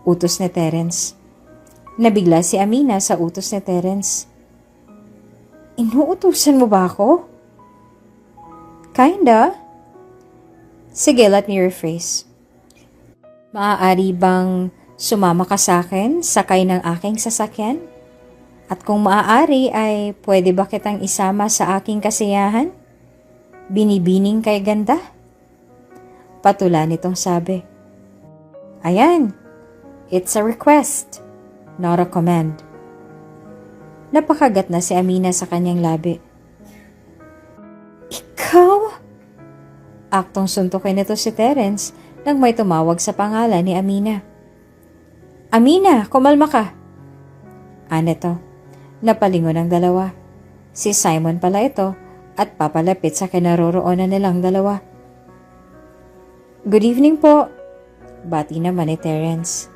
Utos ni Terence. Nabigla si Amina sa utos ni Terence. Inuutusan mo ba ako? Kinda. Sige, let me rephrase. Maaari bang sumama ka sa akin, sakay ng aking sasakyan? At kung maaari ay pwede ba kitang isama sa aking kasiyahan? Binibining kay ganda? Patula nitong sabi. Ayan, it's a request, not a command. Napakagat na si Amina sa kanyang labi. Ikaw? Aktong suntukin nito si Terence nang may tumawag sa pangalan ni Amina. Amina, kumalma ka. Aneto, napalingon ang dalawa. Si Simon pala ito at papalapit sa kinaroroonan nilang dalawa. Good evening po. Bati naman ni Terence.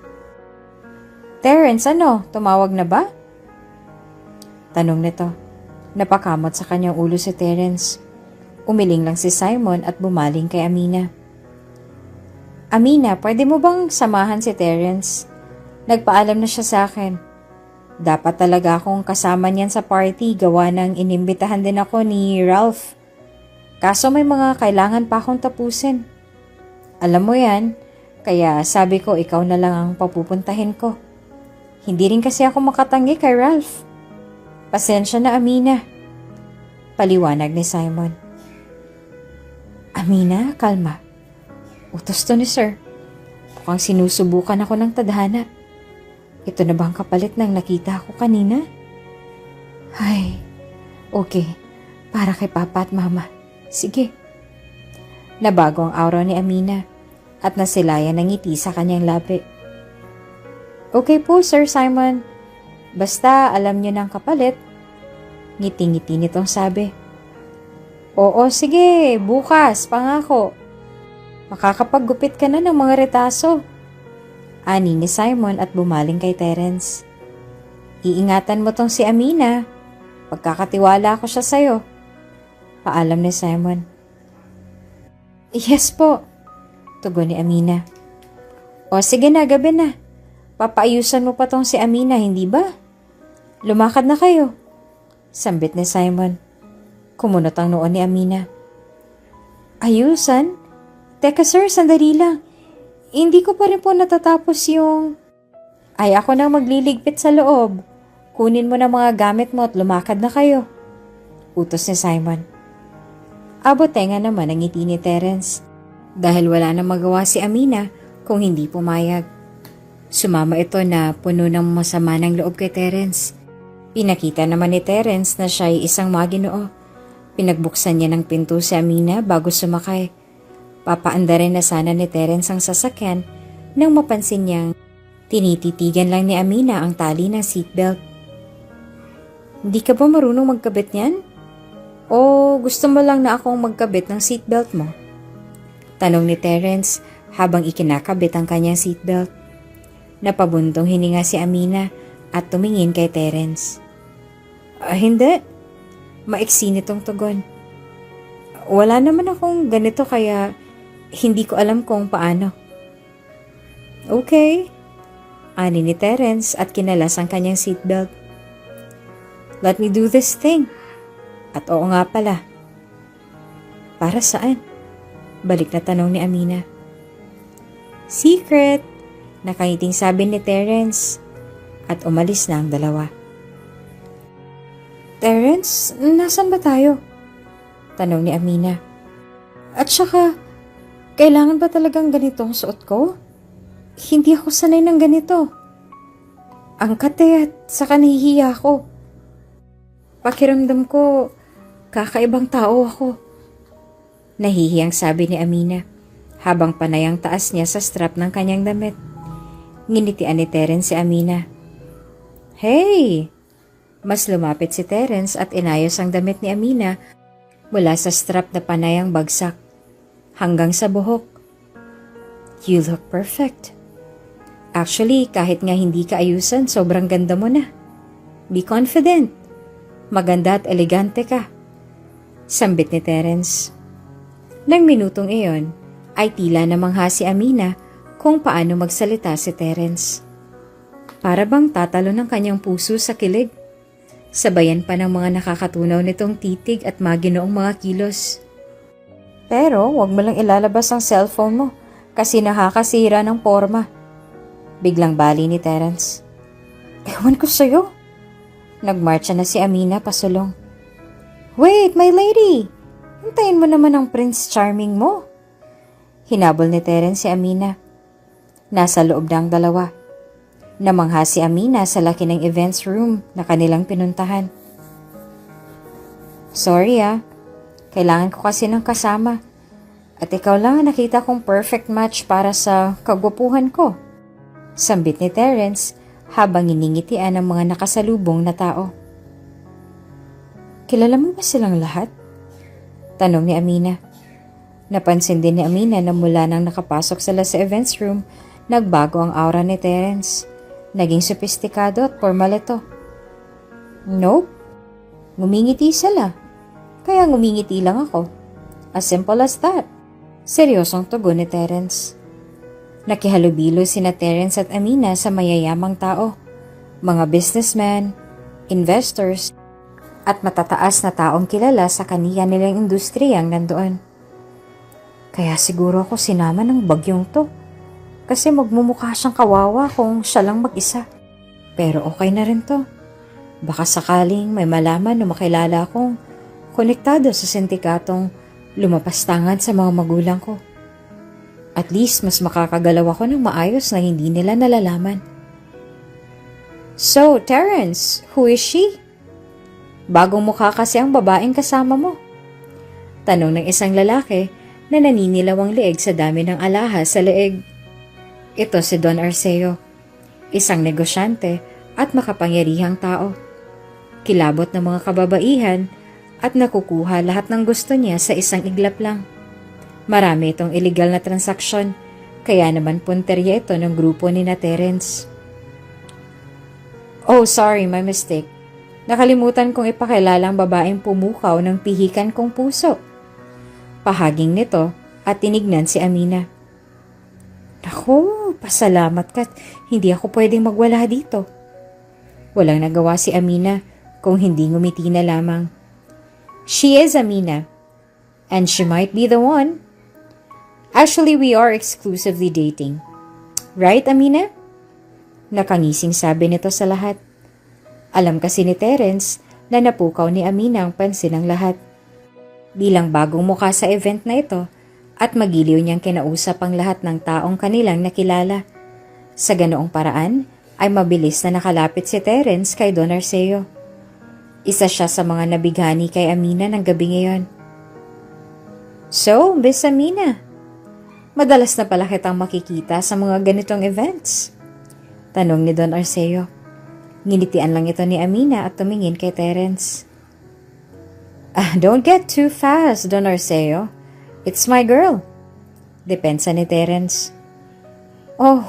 Terence, ano? Tumawag na ba? Tanong nito. Napakamot sa kanyang ulo si Terence. Umiling lang si Simon at bumaling kay Amina. Amina, pwede mo bang samahan si Terence? Nagpaalam na siya sa akin. Dapat talaga akong kasama niyan sa party gawa ng inimbitahan din ako ni Ralph. Kaso may mga kailangan pa akong tapusin. Alam mo yan, kaya sabi ko ikaw na lang ang papupuntahin ko. Hindi rin kasi ako makatanggi kay Ralph. Pasensya na, Amina. Paliwanag ni Simon. Amina, kalma. Utos to ni Sir. Mukhang sinusubukan ako ng tadhana. Ito na ba ang kapalit ng nakita ko kanina? Ay, okay. Para kay Papa at Mama. Sige. Nabago ang aura ni Amina at nasilayan ng ngiti sa kanyang labi. Okay po, Sir Simon. Basta alam niyo ng kapalit. Ngiti-ngiti nitong sabi. Oo, sige. Bukas, pangako. Makakapaggupit ka na ng mga retaso. Ani ni Simon at bumaling kay Terence. Iingatan mo tong si Amina. Pagkakatiwala ko siya sa'yo. Paalam ni Simon. Yes po. Tugon ni Amina. O sige na, gabi na. Papaayusan mo pa tong si Amina, hindi ba? Lumakad na kayo. Sambit ni Simon. Kumunot ang noon ni Amina. Ayusan? Teka sir, sandali lang. Hindi ko pa rin po natatapos yung... Ay, ako nang magliligpit sa loob. Kunin mo na mga gamit mo at lumakad na kayo. Utos ni Simon. Abotenga naman ang ngiti ni Terence. Dahil wala na magawa si Amina kung hindi pumayag. Sumama ito na puno ng masama ng loob kay Terence. Pinakita naman ni Terence na siya ay isang maginoo. Pinagbuksan niya ng pinto si Amina bago sumakay. Papaandarin na sana ni Terence ang sasakyan nang mapansin niyang tinititigan lang ni Amina ang tali ng seatbelt. Hindi ka ba marunong magkabit niyan? O gusto mo lang na akong magkabit ng seatbelt mo? Tanong ni Terence habang ikinakabit ang kanyang seatbelt. Napabundong hininga si Amina at tumingin kay Terence. Hindi. Maiksi nitong tugon. Wala naman akong ganito kaya hindi ko alam kung paano. Okay. Ani ni Terence at kinalas ang kanyang seatbelt. Let me do this thing. At oo nga pala. Para saan? Balik na tanong ni Amina. Secret. Nakangiting sabi ni Terence at umalis na ang dalawa. Terence, nasan ba tayo? Tanong ni Amina. At saka, kailangan ba talagang ganito ang suot ko? Hindi ako sanay ng ganito. Ang kate at saka nahihiya ako. Pakiramdam ko, kakaibang tao ako. Nahihiyang sabi ni Amina habang panayang taas niya sa strap ng kanyang damit. Nginitian ni Terence si Amina. Hey! Mas lumapit si Terence at inayos ang damit ni Amina mula sa strap na panayang bagsak hanggang sa buhok. You look perfect. Actually, kahit nga hindi ka ayusan, sobrang ganda mo na. Be confident. Maganda at elegante ka. Sambit ni Terence. Nang minutong iyon, ay tila namangha si Amina kung paano magsalita si Terence. Para bang tatalo ng kanyang puso sa kilig. Sabayan pa ng mga nakakatunaw nitong titig at maginoong mga kilos. Pero wag mo lang ilalabas ang cellphone mo kasi nakakasira ng forma. Biglang bali ni Terence. Ewan ko sa'yo. Nagmarcha na si Amina pasulong. Wait, my lady! Hintayin mo naman ang Prince Charming mo. Hinabol ni Terence si Amina. Nasa loob na ang dalawa. Namangha si Amina sa laki ng events room na kanilang pinuntahan. Sorry kailangan ko kasi ng kasama. At ikaw lang ang nakita kong perfect match para sa kagwapuhan ko. Sambit ni Terence habang iningitian ang mga nakasalubong na tao. Kilala mo ba silang lahat? Tanong ni Amina. Napansin din ni Amina na mula nang nakapasok sila sa events room, nagbago ang aura ni Terence. Naging sopistikado at formal ito. Nope. Ngumingiti sila. Kaya ngumingiti lang ako. As simple as that. Seryosong tugon ni Terence. Nakihalubilo sina Terence at Amina sa mayayamang tao. Mga businessmen, investors, at matataas na taong kilala sa kaniya nilang industriyang nandoon. Kaya siguro ako sinama ng bagyong to. Kasi magmumukha siyang kawawa kung siya lang mag-isa. Pero okay na rin to. Baka sakaling may malaman na makilala akong konektado sa sindikatong lumapastangan sa mga magulang ko. At least mas makakagalaw ako ng maayos na hindi nila nalalaman. So, Terence, who is she? Bagong mukha kasi ang babaeng kasama mo. Tanong ng isang lalaki na naninilaw ang leeg sa dami ng alahas sa leeg. Ito si Don Arceo, isang negosyante at makapangyarihang tao. Kilabot ng mga kababaihan at nakukuha lahat ng gusto niya sa isang iglap lang. Marami itong illegal na transaksyon, kaya naman punterya ito ng grupo ni na Terence. Oh, sorry, my mistake. Nakalimutan kong ipakilala ang babaeng pumukaw ng pihikan kong puso. Pahaging nito at tinignan si Amina. Naku, pasalamat ka't hindi ako pwedeng magwala dito. Walang nagawa si Amina kung hindi ngumiti na lamang. She is Amina, and she might be the one. Actually, we are exclusively dating. Right, Amina? Nakangising sabi nito sa lahat. Alam kasi ni Terence na napukaw ni Amina ang pansin ng lahat. Bilang bagong mukha sa event na ito at magiliw niyang kinausap ang lahat ng taong kanilang nakilala. Sa ganoong paraan ay mabilis na nakalapit si Terence kay Don Arceo. Isa siya sa mga nabighani kay Amina ng gabi ngayon. So, Miss Amina, madalas na pala kitang makikita sa mga ganitong events? Tanong ni Don Arceo. Nginitian lang ito ni Amina at tumingin kay Terence. Don't get too fast, Don Arceo. It's my girl. Depensa ni Terence. Oh,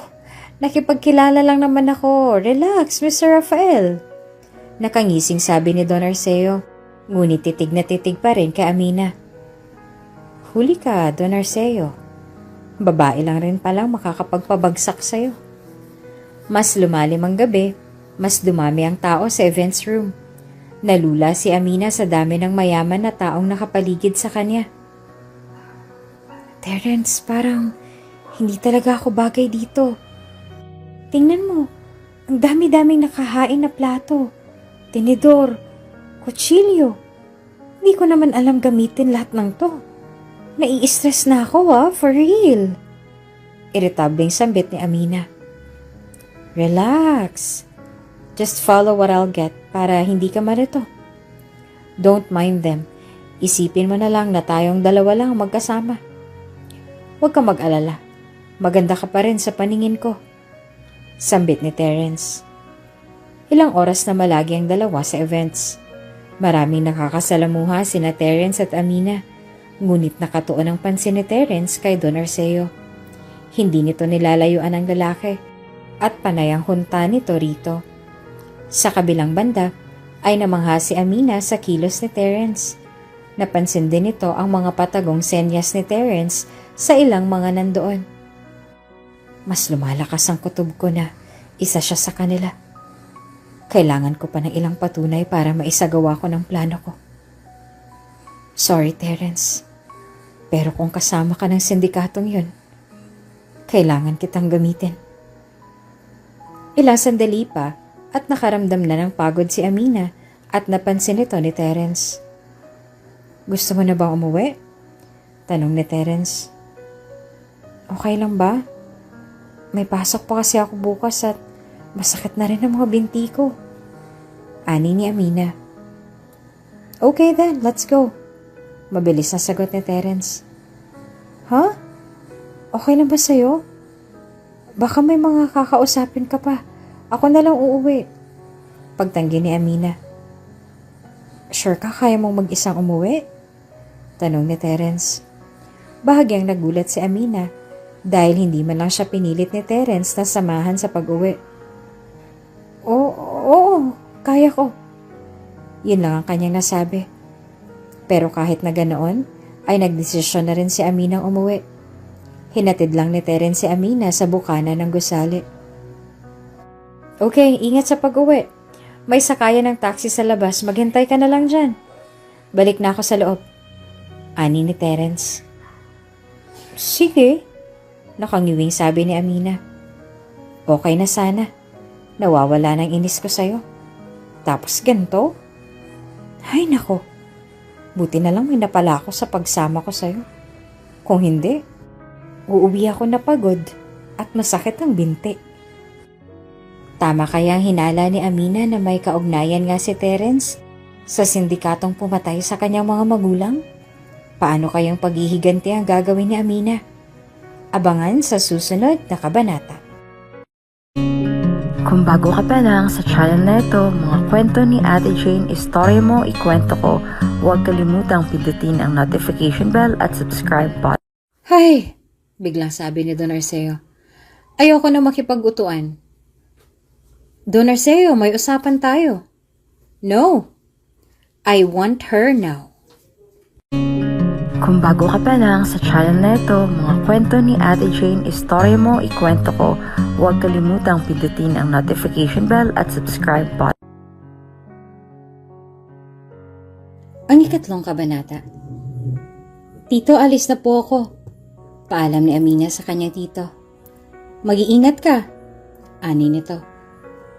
nakipagkilala lang naman ako. Relax, Mr. Rafael. Nakangising sabi ni Don Arceo. Ngunit titig na titig pa rin kay Amina. Huli ka, Don Arceo. Babae lang rin palang makakapagpabagsak sa'yo. Mas lumalim ang gabi, mas dumami ang tao sa events room. Nalula si Amina sa dami ng mayaman na taong nakapaligid sa kanya. Terence, parang hindi talaga ako bagay dito. Tingnan mo, ang dami-daming nakahain na plato, tinidor, kutsilyo. Hindi ko naman alam gamitin lahat ng to. Nai-stress na ako for real. Iritableng sambit ni Amina. Relax. Just follow what I'll get para hindi ka marito. Don't mind them. Isipin mo na lang na tayong dalawa lang magkasama. Huwag ka mag-alala. Maganda ka pa rin sa paningin ko. Sambit ni Terence. Ilang oras na malagi ang dalawa sa events. Maraming nakakasalamuha sina Terence at Amina, ngunit nakatuon ang pansin ni Terence kay Don Arceo. Hindi nito nilalayuan ang lalaki at panay ang hunta nito rito. Sa kabilang banda ay namangha si Amina sa kilos ni Terence. Napansin din nito ang mga patagong senyas ni Terence sa ilang mga nandoon. Mas lumalakas ang kutob ko na isa siya sa kanila. Kailangan ko pa ng ilang patunay para maisagawa ko ng plano ko. Sorry, Terence. Pero kung kasama ka ng sindikatong yun, kailangan kitang gamitin. Ilang sandali pa at nakaramdam na ng pagod si Amina at napansin ito ni Terence. Gusto mo na bang umuwi? Tanong ni Terence. Okay lang ba? May pasok pa kasi ako bukas at masakit na rin ang mga binti ko. Ani ni Amina. Okay then, let's go. Mabilis na sagot ni Terence. Ha? Okay lang ba sa'yo? Baka may mga kakausapin ka pa. Ako na lang uuwi. Pagtanggi ni Amina. Sure ka kaya mong mag-isang umuwi? Tanong ni Terence. Bahagyang nagulat si Amina dahil hindi man lang siya pinilit ni Terence na samahan sa pag-uwi. Oo, kaya ko. Yun lang ang kanyang nasabi. Pero kahit na ganoon, ay nagdesisyon na rin si Amina umuwi. Hinatid lang ni Terence si Amina sa bukana ng gusali. Okay, ingat sa pag-uwi. May sakayan ng taxi sa labas, maghintay ka na lang dyan. Balik na ako sa loob. Ani ni Terence. Sige, nakangiwing sabi ni Amina. Okay na sana. Nawawala ng inis ko sa'yo. Tapos ganito? Ay nako, buti na lang may napala ako sa pagsama ko sa'yo. Kung hindi, uuwi ako na pagod at masakit ang binti. Tama kaya ang hinala ni Amina na may kaugnayan nga si Terence sa sindikatong pumatay sa kanyang mga magulang? Paano kayang paghihiganti ang gagawin ni Amina? Abangan sa susunod na kabanata. Kung bago ka pa lang sa channel na ito, mga kwento ni Ate Jane, istorya mo, ikwento ko, huwag kalimutang pindutin ang notification bell at subscribe button. Hay! Biglang sabi ni Don Arceo. Ayoko na makipag-utuan. Don Arceo, may usapan tayo. No. I want her now. Kung bago ka pa lang sa channel na ito, mga kwento ni Ate Jane, istorya mo, ikwento ko, huwag kalimutang pindutin ang notification bell at subscribe button. Ang ikatlong kabanata. Tito, alis na po ako. Paalam ni Amina sa kanyang tito. Mag-iingat ka. Ani nito.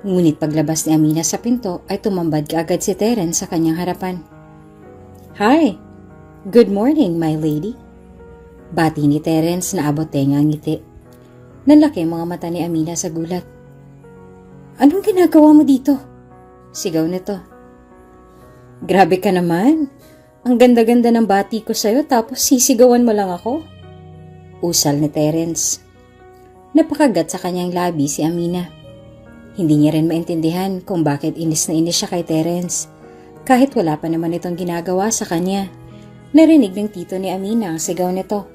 Ngunit paglabas ni Amina sa pinto ay tumambad kaagad si Terence sa kanyang harapan. Hi! Good morning, my lady. Bati ni Terence na abot tenga ang ngiti. Nanlaki ang mga mata ni Amina sa gulat. Anong ginagawa mo dito? Sigaw nito. Grabe ka naman. Ang ganda-ganda ng bati ko sa'yo tapos sisigawan mo lang ako. Usal ni Terence. Napakagat sa kanyang labi si Amina. Hindi niya rin maintindihan kung bakit inis na inis siya kay Terence. Kahit wala pa naman itong ginagawa sa kanya. Narinig ng tito ni Amina ang sigaw nito.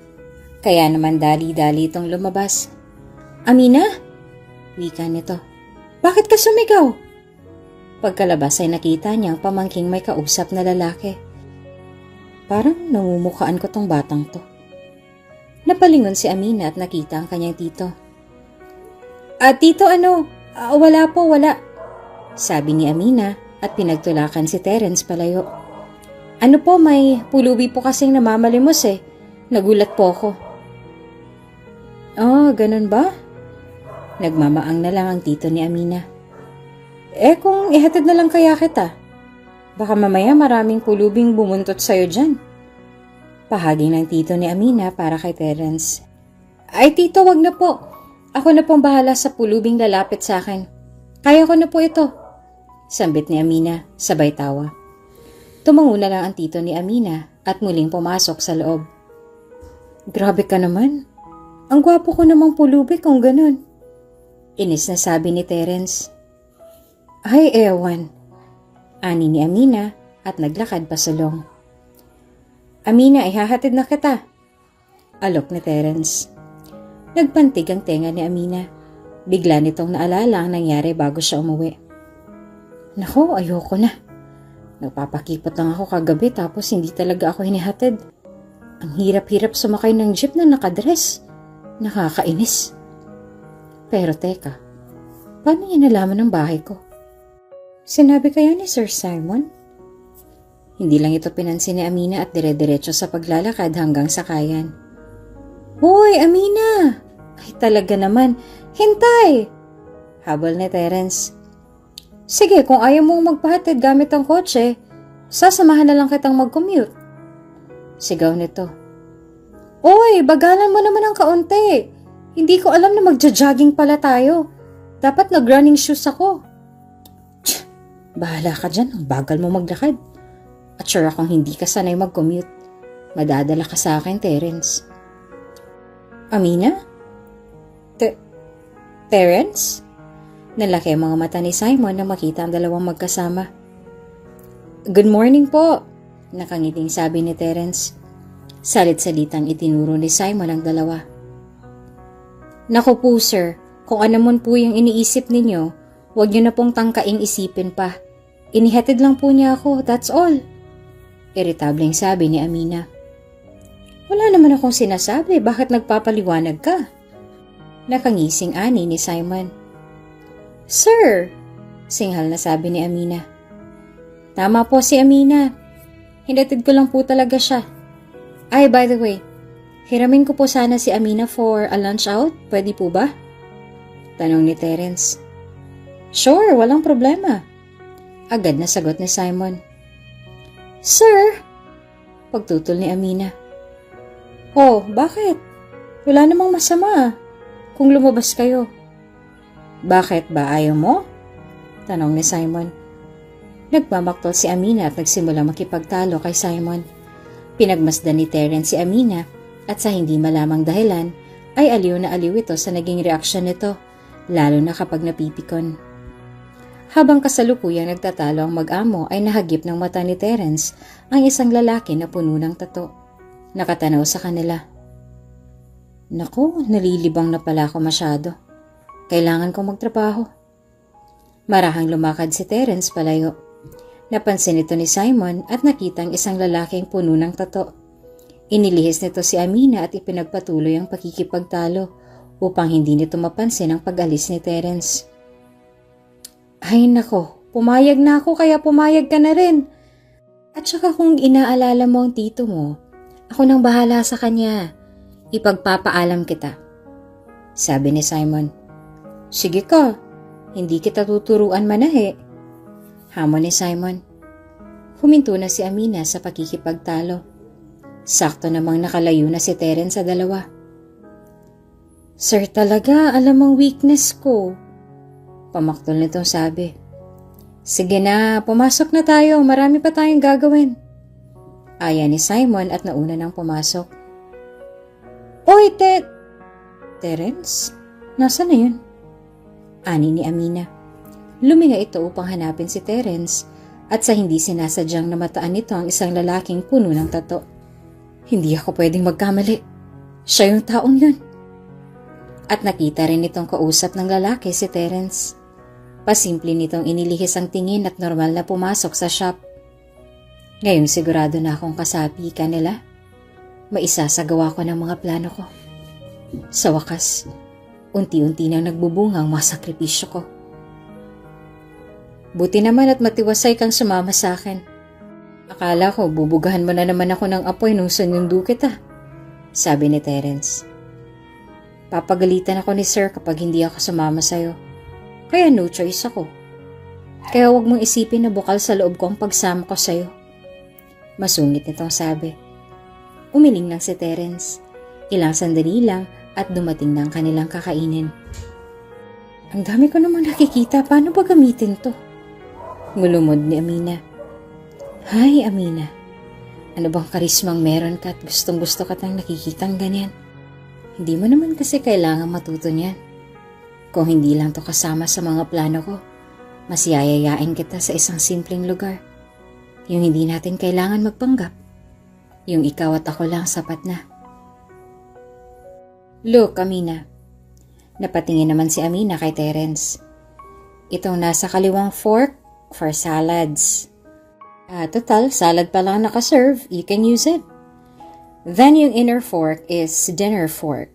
Kaya naman dali-dali itong lumabas. Amina? Wika nito. Bakit ka sumigaw? Pagkalabas ay nakita niya ang pamangking may kausap na lalaki. Parang namumukhaan ko tong batang to. Napalingon si Amina at nakita ang kanyang tito. Tito ano? Wala po, wala. Sabi ni Amina at pinagtulakan si Terence palayo. Ano po, may pulubi po kasing namamalimos eh. Nagulat po ako. Ganun ba? Nagmamaang na lang ang tito ni Amina. Kung ihatid na lang kaya kita. Baka mamaya maraming pulubing bumuntot sa'yo dyan. Pahagi ng tito ni Amina para kay Terence. Ay tito, wag na po. Ako na pong bahala sa pulubing lalapit sa akin. Kaya ko na po ito. Sambit ni Amina, sabay tawa. Tumango na lang ang tito ni Amina at muling pumasok sa loob. Grabe ka naman. Ang gwapo ko namang pulubi kung ganun. Inis na sabi ni Terence. Ay, ewan. Ani ni Amina at naglakad pasulong. Amina, ihahatid na kita. Alok ni Terence. Nagpantig ang tenga ni Amina. Bigla nitong naalala ang nangyari bago siya umuwi. Nako, ayoko na. Nagpapakipot lang ako kagabi tapos hindi talaga ako hinihatid. Ang hirap-hirap sumakay ng jeep na nakadress. Nakakainis. Pero teka, paano niya nalaman ang bahay ko? Sinabi kaya ni Sir Simon? Hindi lang ito pinansin ni Amina at dire-diretso sa paglalakad hanggang sakayan. Hoy, Amina! Ay talaga naman, hintay! Habol ni Terence. Sige, kung ayaw mong magpahatid gamit ang kotse, sasamahan na lang kitang mag-commute. Sigaw nito. Oy, bagalan mo naman ang kaunti. Hindi ko alam na magja-jogging pala tayo. Dapat nag-running shoes ako. Tch, bahala ka dyan, ang bagal mo maglakad. At sure akong hindi ka sanay mag-commute. Madadala ka sa akin, Terence. Amina? Terence? Nalaki ang mga mata ni Simon na makita ang dalawang magkasama. Good morning po, nakangiting sabi ni Terence. Salit-salitang itinuro ni Simon ang dalawa. Naku po sir, kung ano man po yung iniisip ninyo, huwag nyo na pong tangkaing isipin pa. Inihatid lang po niya ako, that's all. Iritableng sabi ni Amina. Wala naman akong sinasabi, bakit nagpapaliwanag ka? Nakangising ani ni Simon. Sir, singhal na sabi ni Amina. Tama po si Amina. Hinatid ko lang po talaga siya. Ay, by the way, hiramin ko po sana si Amina for a lunch out, pwede po ba? Tanong ni Terence. Sure, walang problema. Agad na sagot ni Simon. Sir, pagtutol ni Amina. Oh, bakit? Wala namang masama kung lumabas kayo. Bakit ba ayaw mo? Tanong ni Simon. Nagmamaktol si Amina at nagsimula makipagtalo kay Simon. Pinagmasdan ni Terence si Amina at sa hindi malamang dahilan ay aliw na aliw ito sa naging reaksyon nito, lalo na kapag napipikon. Habang kasalukuyang nagtatalo ang mag-amo ay nahagip ng mata ni Terence ang isang lalaki na puno ng tato. Nakatanaw sa kanila. Naku, nalilibang na pala ako masyado. Kailangan kong magtrabaho. Marahang lumakad si Terence palayo. Napansin ito ni Simon at nakita ang isang lalaking puno ng tato. Inilihis nito si Amina at ipinagpatuloy ang pakikipagtalo upang hindi nito mapansin ang pag-alis ni Terence. Ay nako, pumayag na ako kaya pumayag ka na rin. At saka kung inaalala mo ang tito mo, ako nang bahala sa kanya. Ipagpapaalam kita. Sabi ni Simon. Sige ka, hindi kita tuturuan manahe. Hamon ni Simon. Huminto na si Amina sa pakikipagtalo. Sakto namang nakalayo na si Terence sa dalawa. Sir talaga, alam ang weakness ko. Pamaktol nitong sabi. Sige na, pumasok na tayo, marami pa tayong gagawin. Aya ni Simon at nauna nang pumasok. Oy, Terence? Nasaan na yun? Ani ni Amina. Luminga ito upang hanapin si Terence at sa hindi sinasadyang namataan nito ang isang lalaking puno ng tato. Hindi ako pwedeng magkamali. Siya yung taong yun. At nakita rin itong kausap ng lalaki si Terence. Pasimple nitong inilihis ang tingin at normal na pumasok sa shop. Ngayon sigurado na akong kasapi ka nila. Maisasagawa ko ng mga plano ko. Sa wakas, unti-unti nang nagbubunga ang mga sakripisyo ko. Buti naman at matiwasay kang sumama sa akin. Akala ko bubugahan mo na naman ako ng apoy nung sunundo kita, sabi ni Terence. Papagalitan ako ni Sir kapag hindi ako sumama sa'yo. Kaya no choice ako. Kaya huwag mong isipin na bukal sa loob ko ang pagsama ko sa'yo. Masungit nitong sabi. Umiling lang si Terence. Ilang sandali lang at dumating na ang kanilang kakainin. Ang dami ko namang nakikita, paano ba gamitin to? Ngulumod ni Amina. Hay Amina, ano bang karismang meron ka at gustong gusto ka tang nakikitang ganyan? Hindi mo naman kasi kailangan matuto niyan. Kung hindi lang to kasama sa mga plano ko, Mas yayayain kita sa isang simpleng lugar. Yung hindi natin kailangan magpanggap. Yung ikaw at ako lang sapat na. Look, Amina. Napatingin naman si Amina kay Terence. Itong nasa kaliwang fork for salads. Total, salad pa lang nakaserve. You can use it. Then yung inner fork is dinner fork.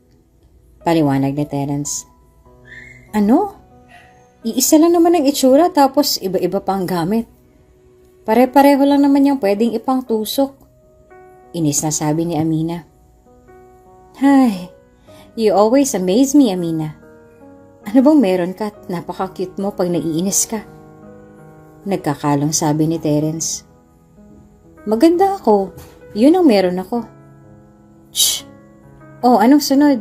Paliwanag ni Terence. Ano? Iisa lang naman ang itsura tapos iba-iba pang gamit. Pare-pareho lang naman yung pwedeng ipang tusok. Inis na sabi ni Amina. Ay, you always amaze me, Amina. Ano bang meron ka at napaka-cute mo pag naiinis ka? Nagkakalong sabi ni Terence. Maganda ako. Yun ang meron ako. Shh! Oh, anong sunod?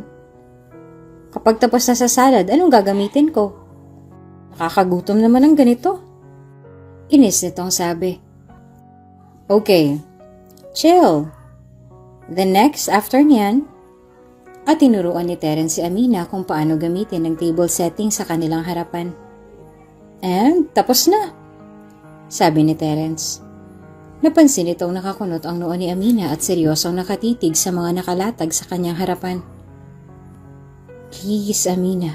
Kapag tapos na sa salad, anong gagamitin ko? Nakakagutom naman ng ganito. Inis nitong sabi. Okay, chill. The next after niyan, at tinuruan ni Terence si Amina kung paano gamitin ang table setting sa kanilang harapan. And tapos na, sabi ni Terence. Napansin itong nakakunot ang noo ni Amina at seryosong nakatitig sa mga nakalatag sa kanyang harapan. Please, Amina,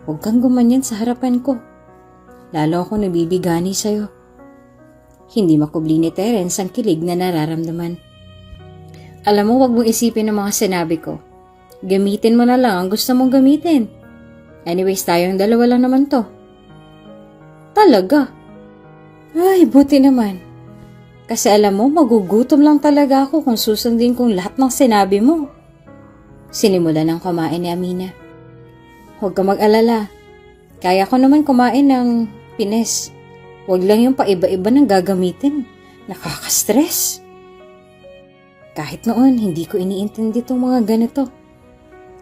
huwag kang gumanyan sa harapan ko. Lalo ako nabibigani sa'yo. Hindi makubli ni Terence ang kilig na nararamdaman. Alam mo, huwag mong isipin ang mga sinabi ko. Gamitin mo na lang ang gusto mong gamitin. Anyways, tayong dalawa lang naman to. Talaga? Ay, buti naman. Kasi alam mo, magugutom lang talaga ako kung susundin kong lahat ng sinabi mo. Sinimula ng kumain ni Amina. Huwag ka mag-alala. Kaya ko naman kumain ng pines. Huwag lang yung paiba-iba ng gagamitin. Nakaka-stress. Kahit noon, hindi ko iniintindi itong mga ganito.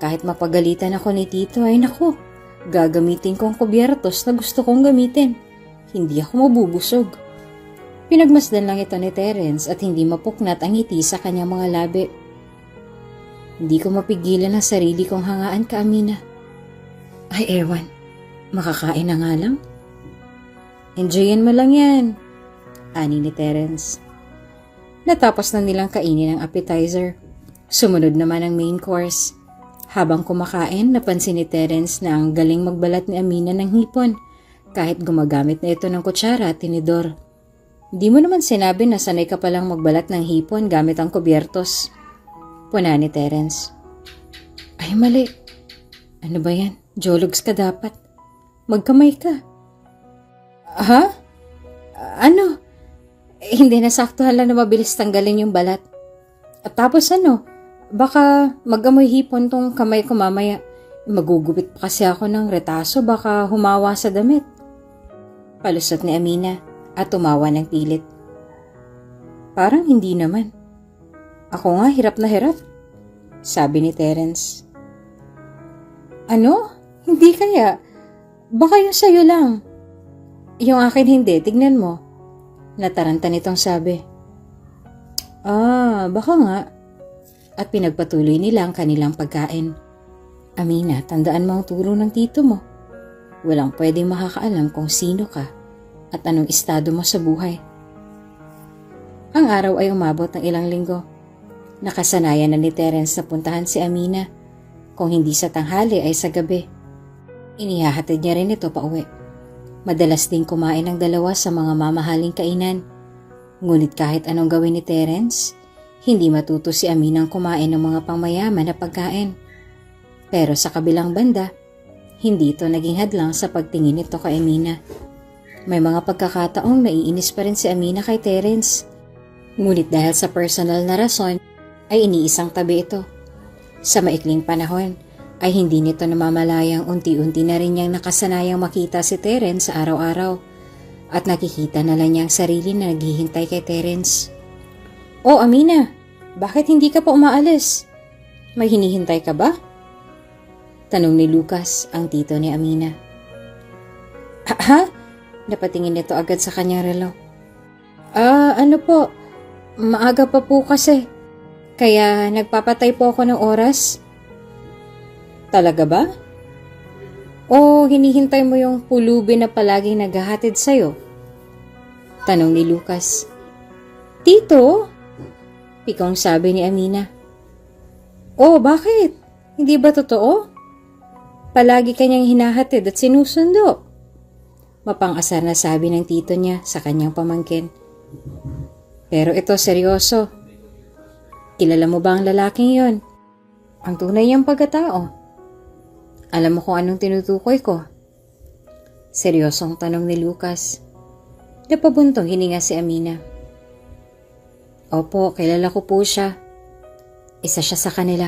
Kahit mapagalitan ako ni Tito, ay naku, gagamitin ko ang kubyertos na gusto kong gamitin. Hindi ako mabubusog. Pinagmasdan lang ito ni Terence at hindi mapuknat ang ngiti sa kanyang mga labi. Hindi ko mapigilan ang sarili kong hangaan ka, Amina. Ay, ewan. Makakain na nga lang. Enjoyin mo lang yan, ani ni Terence. Natapos na nilang kainin ang appetizer. Sumunod naman ang main course. Habang kumakain, napansin ni Terence na ang galing magbalat ni Amina ng hipon, kahit gumagamit na ito ng kutsara at tinidor. Di mo naman sinabi na sanay ka palang magbalat ng hipon gamit ang kubyertos. Puna ni Terence. Ay, mali. Ano ba yan? Jologs ka dapat. Magkamay ka. Ha? Ano? Hindi nasaktuhan lang na mabilis tanggalin yung balat. At tapos ano? Baka mag-amoy hipon tong kamay ko mamaya. Magugupit pa kasi ako ng retaso, baka humawa sa damit. Palusot ni Amina at tumawa ng pilit. Parang hindi naman. Ako nga hirap na hirap, sabi ni Terence. Ano? Hindi kaya? Baka yung sayo lang. Yung akin hindi, tignan mo. Nataranta nitong sabi. Baka nga. At pinagpatuloy nila ang kanilang pagkain. Amina, tandaan mo ang turo ng tito mo. Walang pwedeng makakaalam kung sino ka at anong estado mo sa buhay. Ang araw ay umabot ng ilang linggo. Nakasanayan na ni Terence na puntahan si Amina. Kung hindi sa tanghali ay sa gabi. Inihahatid niya rin ito pauwi. Madalas din kumain ng dalawa sa mga mamahaling kainan. Ngunit kahit anong gawin ni Terence, hindi matuto si Aminang kumain ng mga pangmayaman na pagkain. Pero sa kabilang banda, hindi ito naging hadlang sa pagtingin nito kay Amina. May mga pagkakataong naiinis pa rin si Amina kay Terence. Ngunit dahil sa personal na rason, ay iniisang tabi ito. Sa maikling panahon, ay hindi nito namamalayang unti-unti na rin niyang nakasanayang makita si Terence sa araw-araw at nakikita na lang niya ang sarili na naghihintay kay Terence. Oh, Amina, bakit hindi ka pa umaalis? May hinihintay ka ba? Tanong ni Lucas, ang tito ni Amina. Ha? Napatingin nito agad sa kanyang relo. Ano po, maaga pa po kasi. Kaya nagpapatay po ako ng oras. Talaga ba? O hinihintay mo yung pulubi na palaging naghahatid sa'yo? Tanong ni Lucas. Tito? Pikong sabi ni Amina. Oh, bakit? Hindi ba totoo? Palagi kanyang hinahatid at sinusundo. Mapang-asar na sabi ng tito niya sa kanyang pamangkin. Pero ito seryoso. Kilala mo ba ang lalaking yon? Ang tunay niyang pagkatao. Alam mo kung anong tinutukoy ko? Seryosong tanong ni Lucas. Napabuntong hininga si Amina. Opo, kilala ko po siya. Isa siya sa kanila.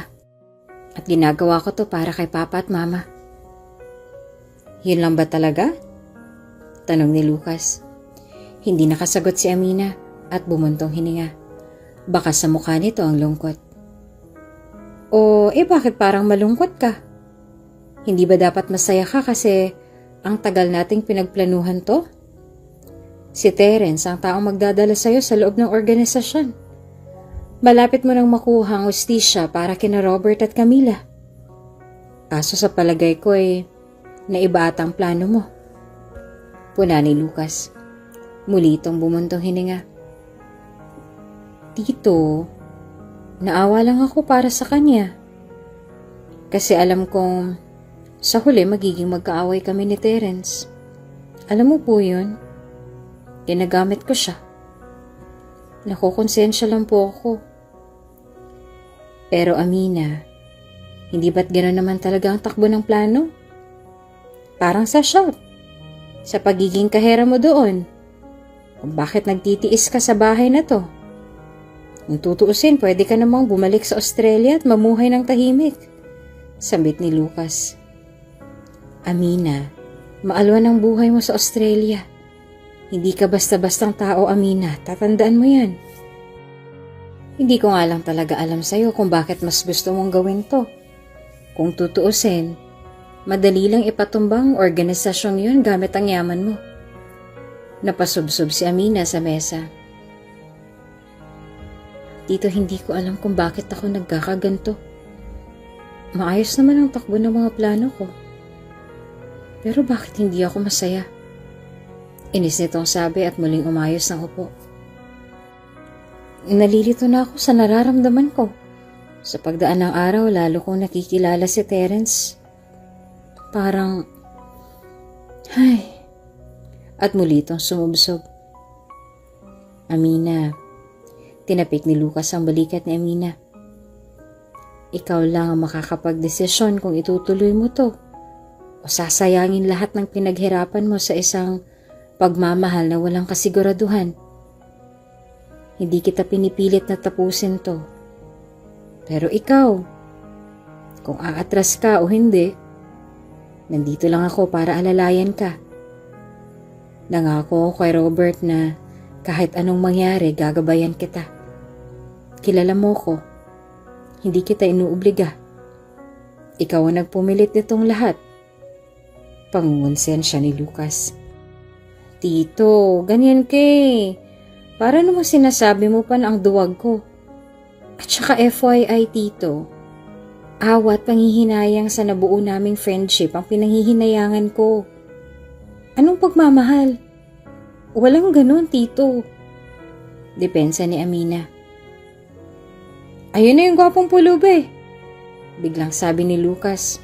At ginagawa ko to para kay Papa at Mama. Yun lang ba talaga? Tanong ni Lucas. Hindi nakasagot si Amina at bumuntong hininga. Baka sa mukha nito ang lungkot. O, bakit parang malungkot ka? Hindi ba dapat masaya ka kasi ang tagal nating pinagplanuhan to? Si Terence ang taong magdadala sa'yo sa loob ng organisasyon. Malapit mo nang makuha ang hustisya para kina Robert at Camila. Kaso sa palagay ko naiba ata ang plano mo. Puna ni Lucas. Muli itong bumuntong hininga. Tito, naawa lang ako para sa kanya. Kasi alam kong sa huli magiging magkaaway kami ni Terence. Alam mo po yun? Ginagamit ko siya. Nakukonsensya lang po ako. Pero Amina, hindi ba't gano'n naman talaga ang takbo ng plano? Parang sa shop. Sa pagiging kahera mo doon. Kung bakit nagtitiis ka sa bahay na to? Kung tutuusin, pwede ka namang bumalik sa Australia at mamuhay ng tahimik. Sambit ni Lucas. Amina, maalwan ang buhay mo sa Australia. Hindi ka basta-bastang tao, Amina. Tatandaan mo yan. Hindi ko nga lang talaga alam sa'yo kung bakit mas gusto mong gawin to. Kung tutuusin, madali lang ipatumbang organisasyong yun gamit ang yaman mo. Napasubsob si Amina sa mesa. Tito, hindi ko alam kung bakit ako nagkakaganto. Maayos naman ang takbo ng mga plano ko. Pero bakit hindi ako masaya? Inis nitong sabi at muling umayos ng upo. Nalilito na ako sa nararamdaman ko. Sa pagdaan ng araw, lalo kong nakikilala si Terence. Parang, at muli itong sumubsob. Amina, tinapik ni Lucas ang balikat ni Amina. Ikaw lang ang makakapagdesisyon kung itutuloy mo to o sasayangin lahat ng pinaghirapan mo sa isang pagmamahal na walang kasiguraduhan. Hindi kita pinipilit na tapusin to. Pero ikaw, kung aatras ka o hindi, nandito lang ako para alalayan ka. Nangako ako kay Robert na kahit anong mangyari, gagabayan kita. Kilala mo ko. Hindi kita inuobliga. Ikaw ang nagpumilit nitong lahat. Pangungonsensya ni Lucas. Tito, ganyan kay. Para naman sinasabi mo pa na ang duwag ko. At saka FYI, Tito, awa at panghihinayang sa nabuo naming friendship ang pinanghihinayangan ko. Anong pagmamahal? Walang ganon, Tito. Depensa ni Amina. Ayun na yung gwapong pulubi. Biglang sabi ni Lucas.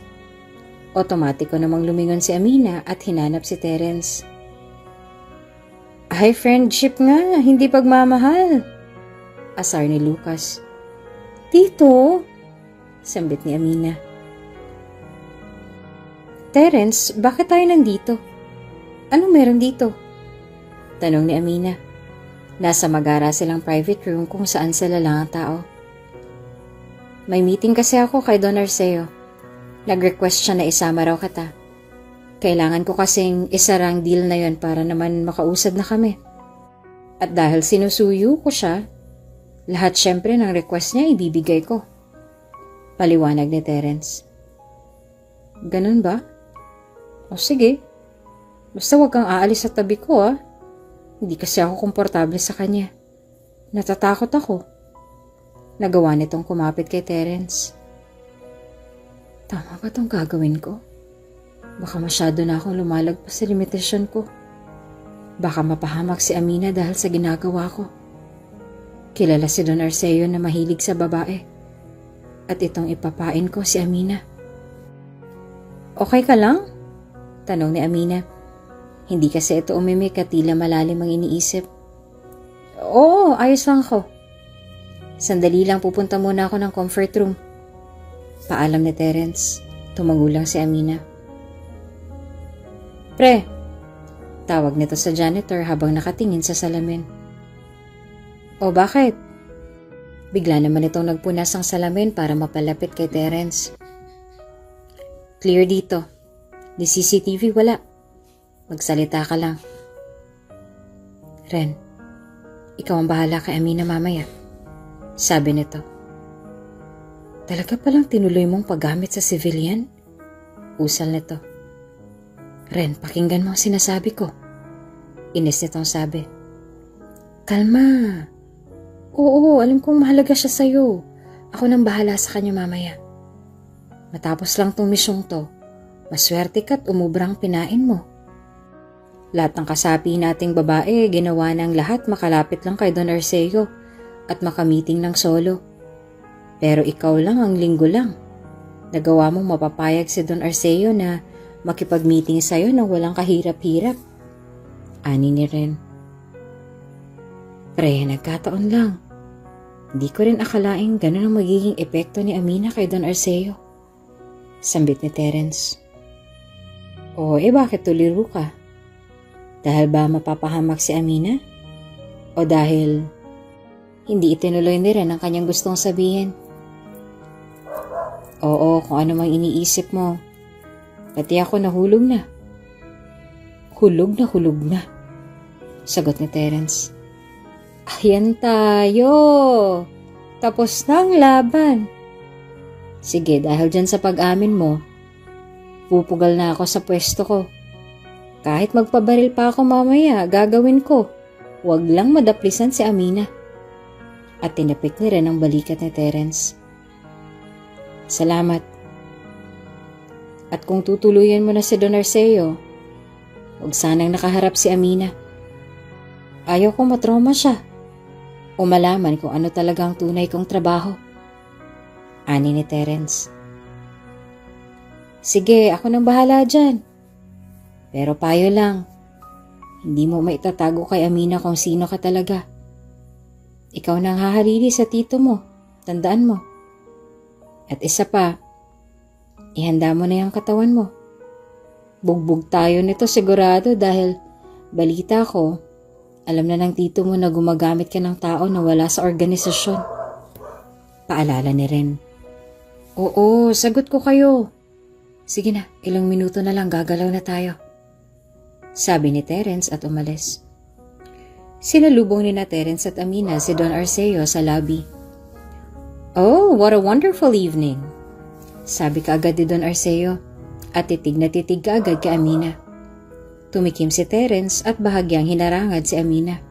Otomatiko namang lumingon si Amina at hinanap si Terence. Ay, friendship nga, hindi pagmamahal. Asar ni Lucas. Tito, sambit ni Amina. Terence, bakit tayo nandito? Anong meron dito? Tanong ni Amina. Nasa magara silang private room kung saan sila lang ang tao. May meeting kasi ako kay Don Arceo. Nag-request siya na isama raw kita. Kailangan ko kasing isarang deal na yon para naman makausad na kami. At dahil sinusuyo ko siya, lahat syempre ng request niya ibibigay ko. Paliwanag ni Terence. Ganun ba? O sige. Basta wag kang aalis sa tabi ko Hindi kasi ako komportable sa kanya. Natatakot ako. Nagawa nitong kumapit kay Terence. Tama ba itong gagawin ko? Baka masyado na akong lumalagpas sa limitasyon ko. Baka mapahamak si Amina dahil sa ginagawa ko. Kilala si Don Arceo na mahilig sa babae. At itong ipapain ko si Amina. Okay ka lang? Tanong ni Amina. Hindi kasi ito umimik at tila malalim ang iniisip. Oo, ayos lang ako. Sandali lang, pupunta muna ako ng comfort room. Paalam ni Terence. Tumagulang si Amina. Pre, tawag nito sa janitor habang nakatingin sa salamin. O bakit? Bigla naman itong nagpunas ang salamin para mapalapit kay Terence. Clear dito. Di CCTV wala. Magsalita ka lang. Ren, ikaw ang bahala kay Amina mamaya. Sabi nito. Talaga palang tinuloy mong paggamit sa civilian? Usal nito. Ren, pakinggan mo ang sinasabi ko. Inis nitong sabi. Kalma. Oo, alam kong mahalaga siya sa'yo. Ako nang bahala sa kanya mamaya. Matapos lang tong misyong to, maswerte ka't umubrang pinain mo. Lahat ng kasapi nating babae, ginawa ng lahat makalapit lang kay Don Arceo at makamiting ng solo. Pero ikaw lang ang linggo lang. Nagawa mong mapapayag si Don Arceo na makipag-meeting sa'yo nang walang kahirap-hirap. Ani ni Ren. Pre, nagkataon lang. Hindi ko rin akalaing ganun ang magiging epekto ni Amina kay Don Arceo. Sambit ni Terence. O bakit tuliro ka? Dahil ba mapapahamak si Amina? O dahil hindi itinuloy ni Ren ang kanyang gustong sabihin? Oo, kung ano mang iniisip mo. Pati ako nahulog na. Hulog na. Sagot ni Terence. Ayan tayo. Tapos na ang laban. Sige, dahil dyan sa pag-amin mo, pupugal na ako sa pwesto ko. Kahit magpabaril pa ako mamaya, gagawin ko. Huwag lang madaplisan si Amina. At tinapik ni Ren ang balikat ni Terence. Salamat. At kung tutuluyan mo na si Don Arceo, huwag sanang nakaharap si Amina. Ayaw kong matrauma siya o malaman kung ano talagang tunay kong trabaho. Ani ni Terence. Sige, ako nang bahala dyan. Pero payo lang, hindi mo maitatago kay Amina kung sino ka talaga. Ikaw nang haharili sa tito mo, tandaan mo. At isa pa, ihanda mo na yung katawan mo. Bugbog tayo nito sigurado dahil balita ko, alam na ng tito mo na gumagamit ka ng tao na wala sa organisasyon. Paalala ni Ren. Oo, sagot ko kayo. Sige na, ilang minuto na lang gagalaw na tayo. Sabi ni Terence at umalis. Sinalubong ni na Terence at Amina si Don Arceo sa lobby. Oh, what a wonderful evening. Sabi kaagad ni Don Arceo at titig na titig kaagad kay Amina. Tumikim si Terence at bahagyang hinarangad si Amina.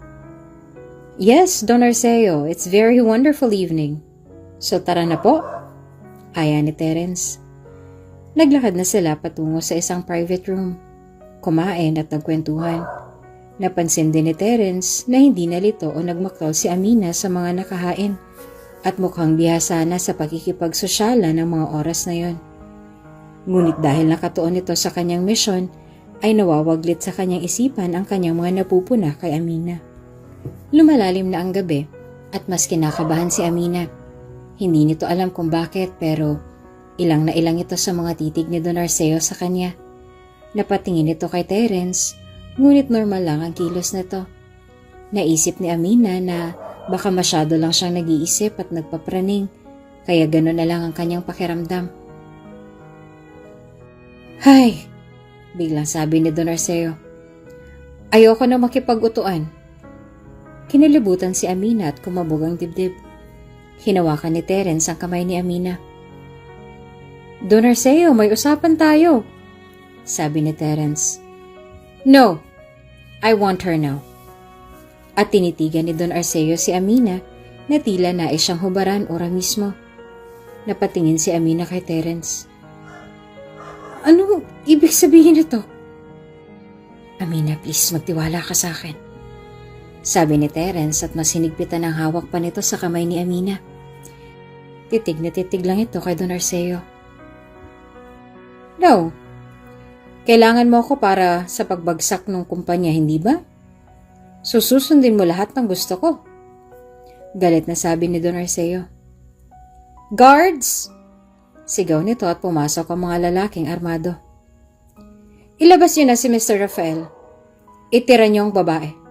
Yes, Don Arceo, it's very wonderful evening. So tara na po. Aya ni Terence. Naglakad na sila patungo sa isang private room. Kumain at nagkwentuhan. Napansin din ni Terence na hindi nalito o nagmaktaw si Amina sa mga nakahain at mukhang bihasa na sa pakikipagsosyala ng mga oras na yon. Ngunit dahil nakatuon ito sa kanyang misyon, ay nawawaglit sa kanyang isipan ang kanyang mga napupuna kay Amina. Lumalalim na ang gabi at mas kinakabahan si Amina. Hindi nito alam kung bakit pero ilang na ilang ito sa mga titig ni Don Arceo sa kanya. Napatingin ito kay Terence, ngunit normal lang ang kilos nito. Naisip ni Amina na baka masyado lang siyang nag-iisip at nagpapraning, kaya gano'n na lang ang kanyang pakiramdam. Hay! Biglang sabi ni Don Arceo. Ayoko na makipag-utuan. Kinilibutan si Amina at kumabog ang dibdib. Hinawakan ni Terence ang kamay ni Amina. Don Arceo, may usapan tayo. Sabi ni Terence. No, I want her now. At tinitigan ni Don Arceo si Amina na tila nais siyang hubaran ora mismo. Napatingin si Amina kay Terence. Anong ibig sabihin nito? Amina, please magtiwala ka sa akin. Sabi ni Terence at mas hinigpitan ang hawak pa nito sa kamay ni Amina. Titig na titig lang ito kay Don Arceo. No. Kailangan mo ako para sa pagbagsak ng kumpanya, hindi ba? Susundin mo lahat ng gusto ko. Galit na sabi ni Don Arceo. Guards! Sigaw nito at pumasok ang mga lalaking armado. Ilabas niyo na si Mr. Rafael. Itira niyo ang babae.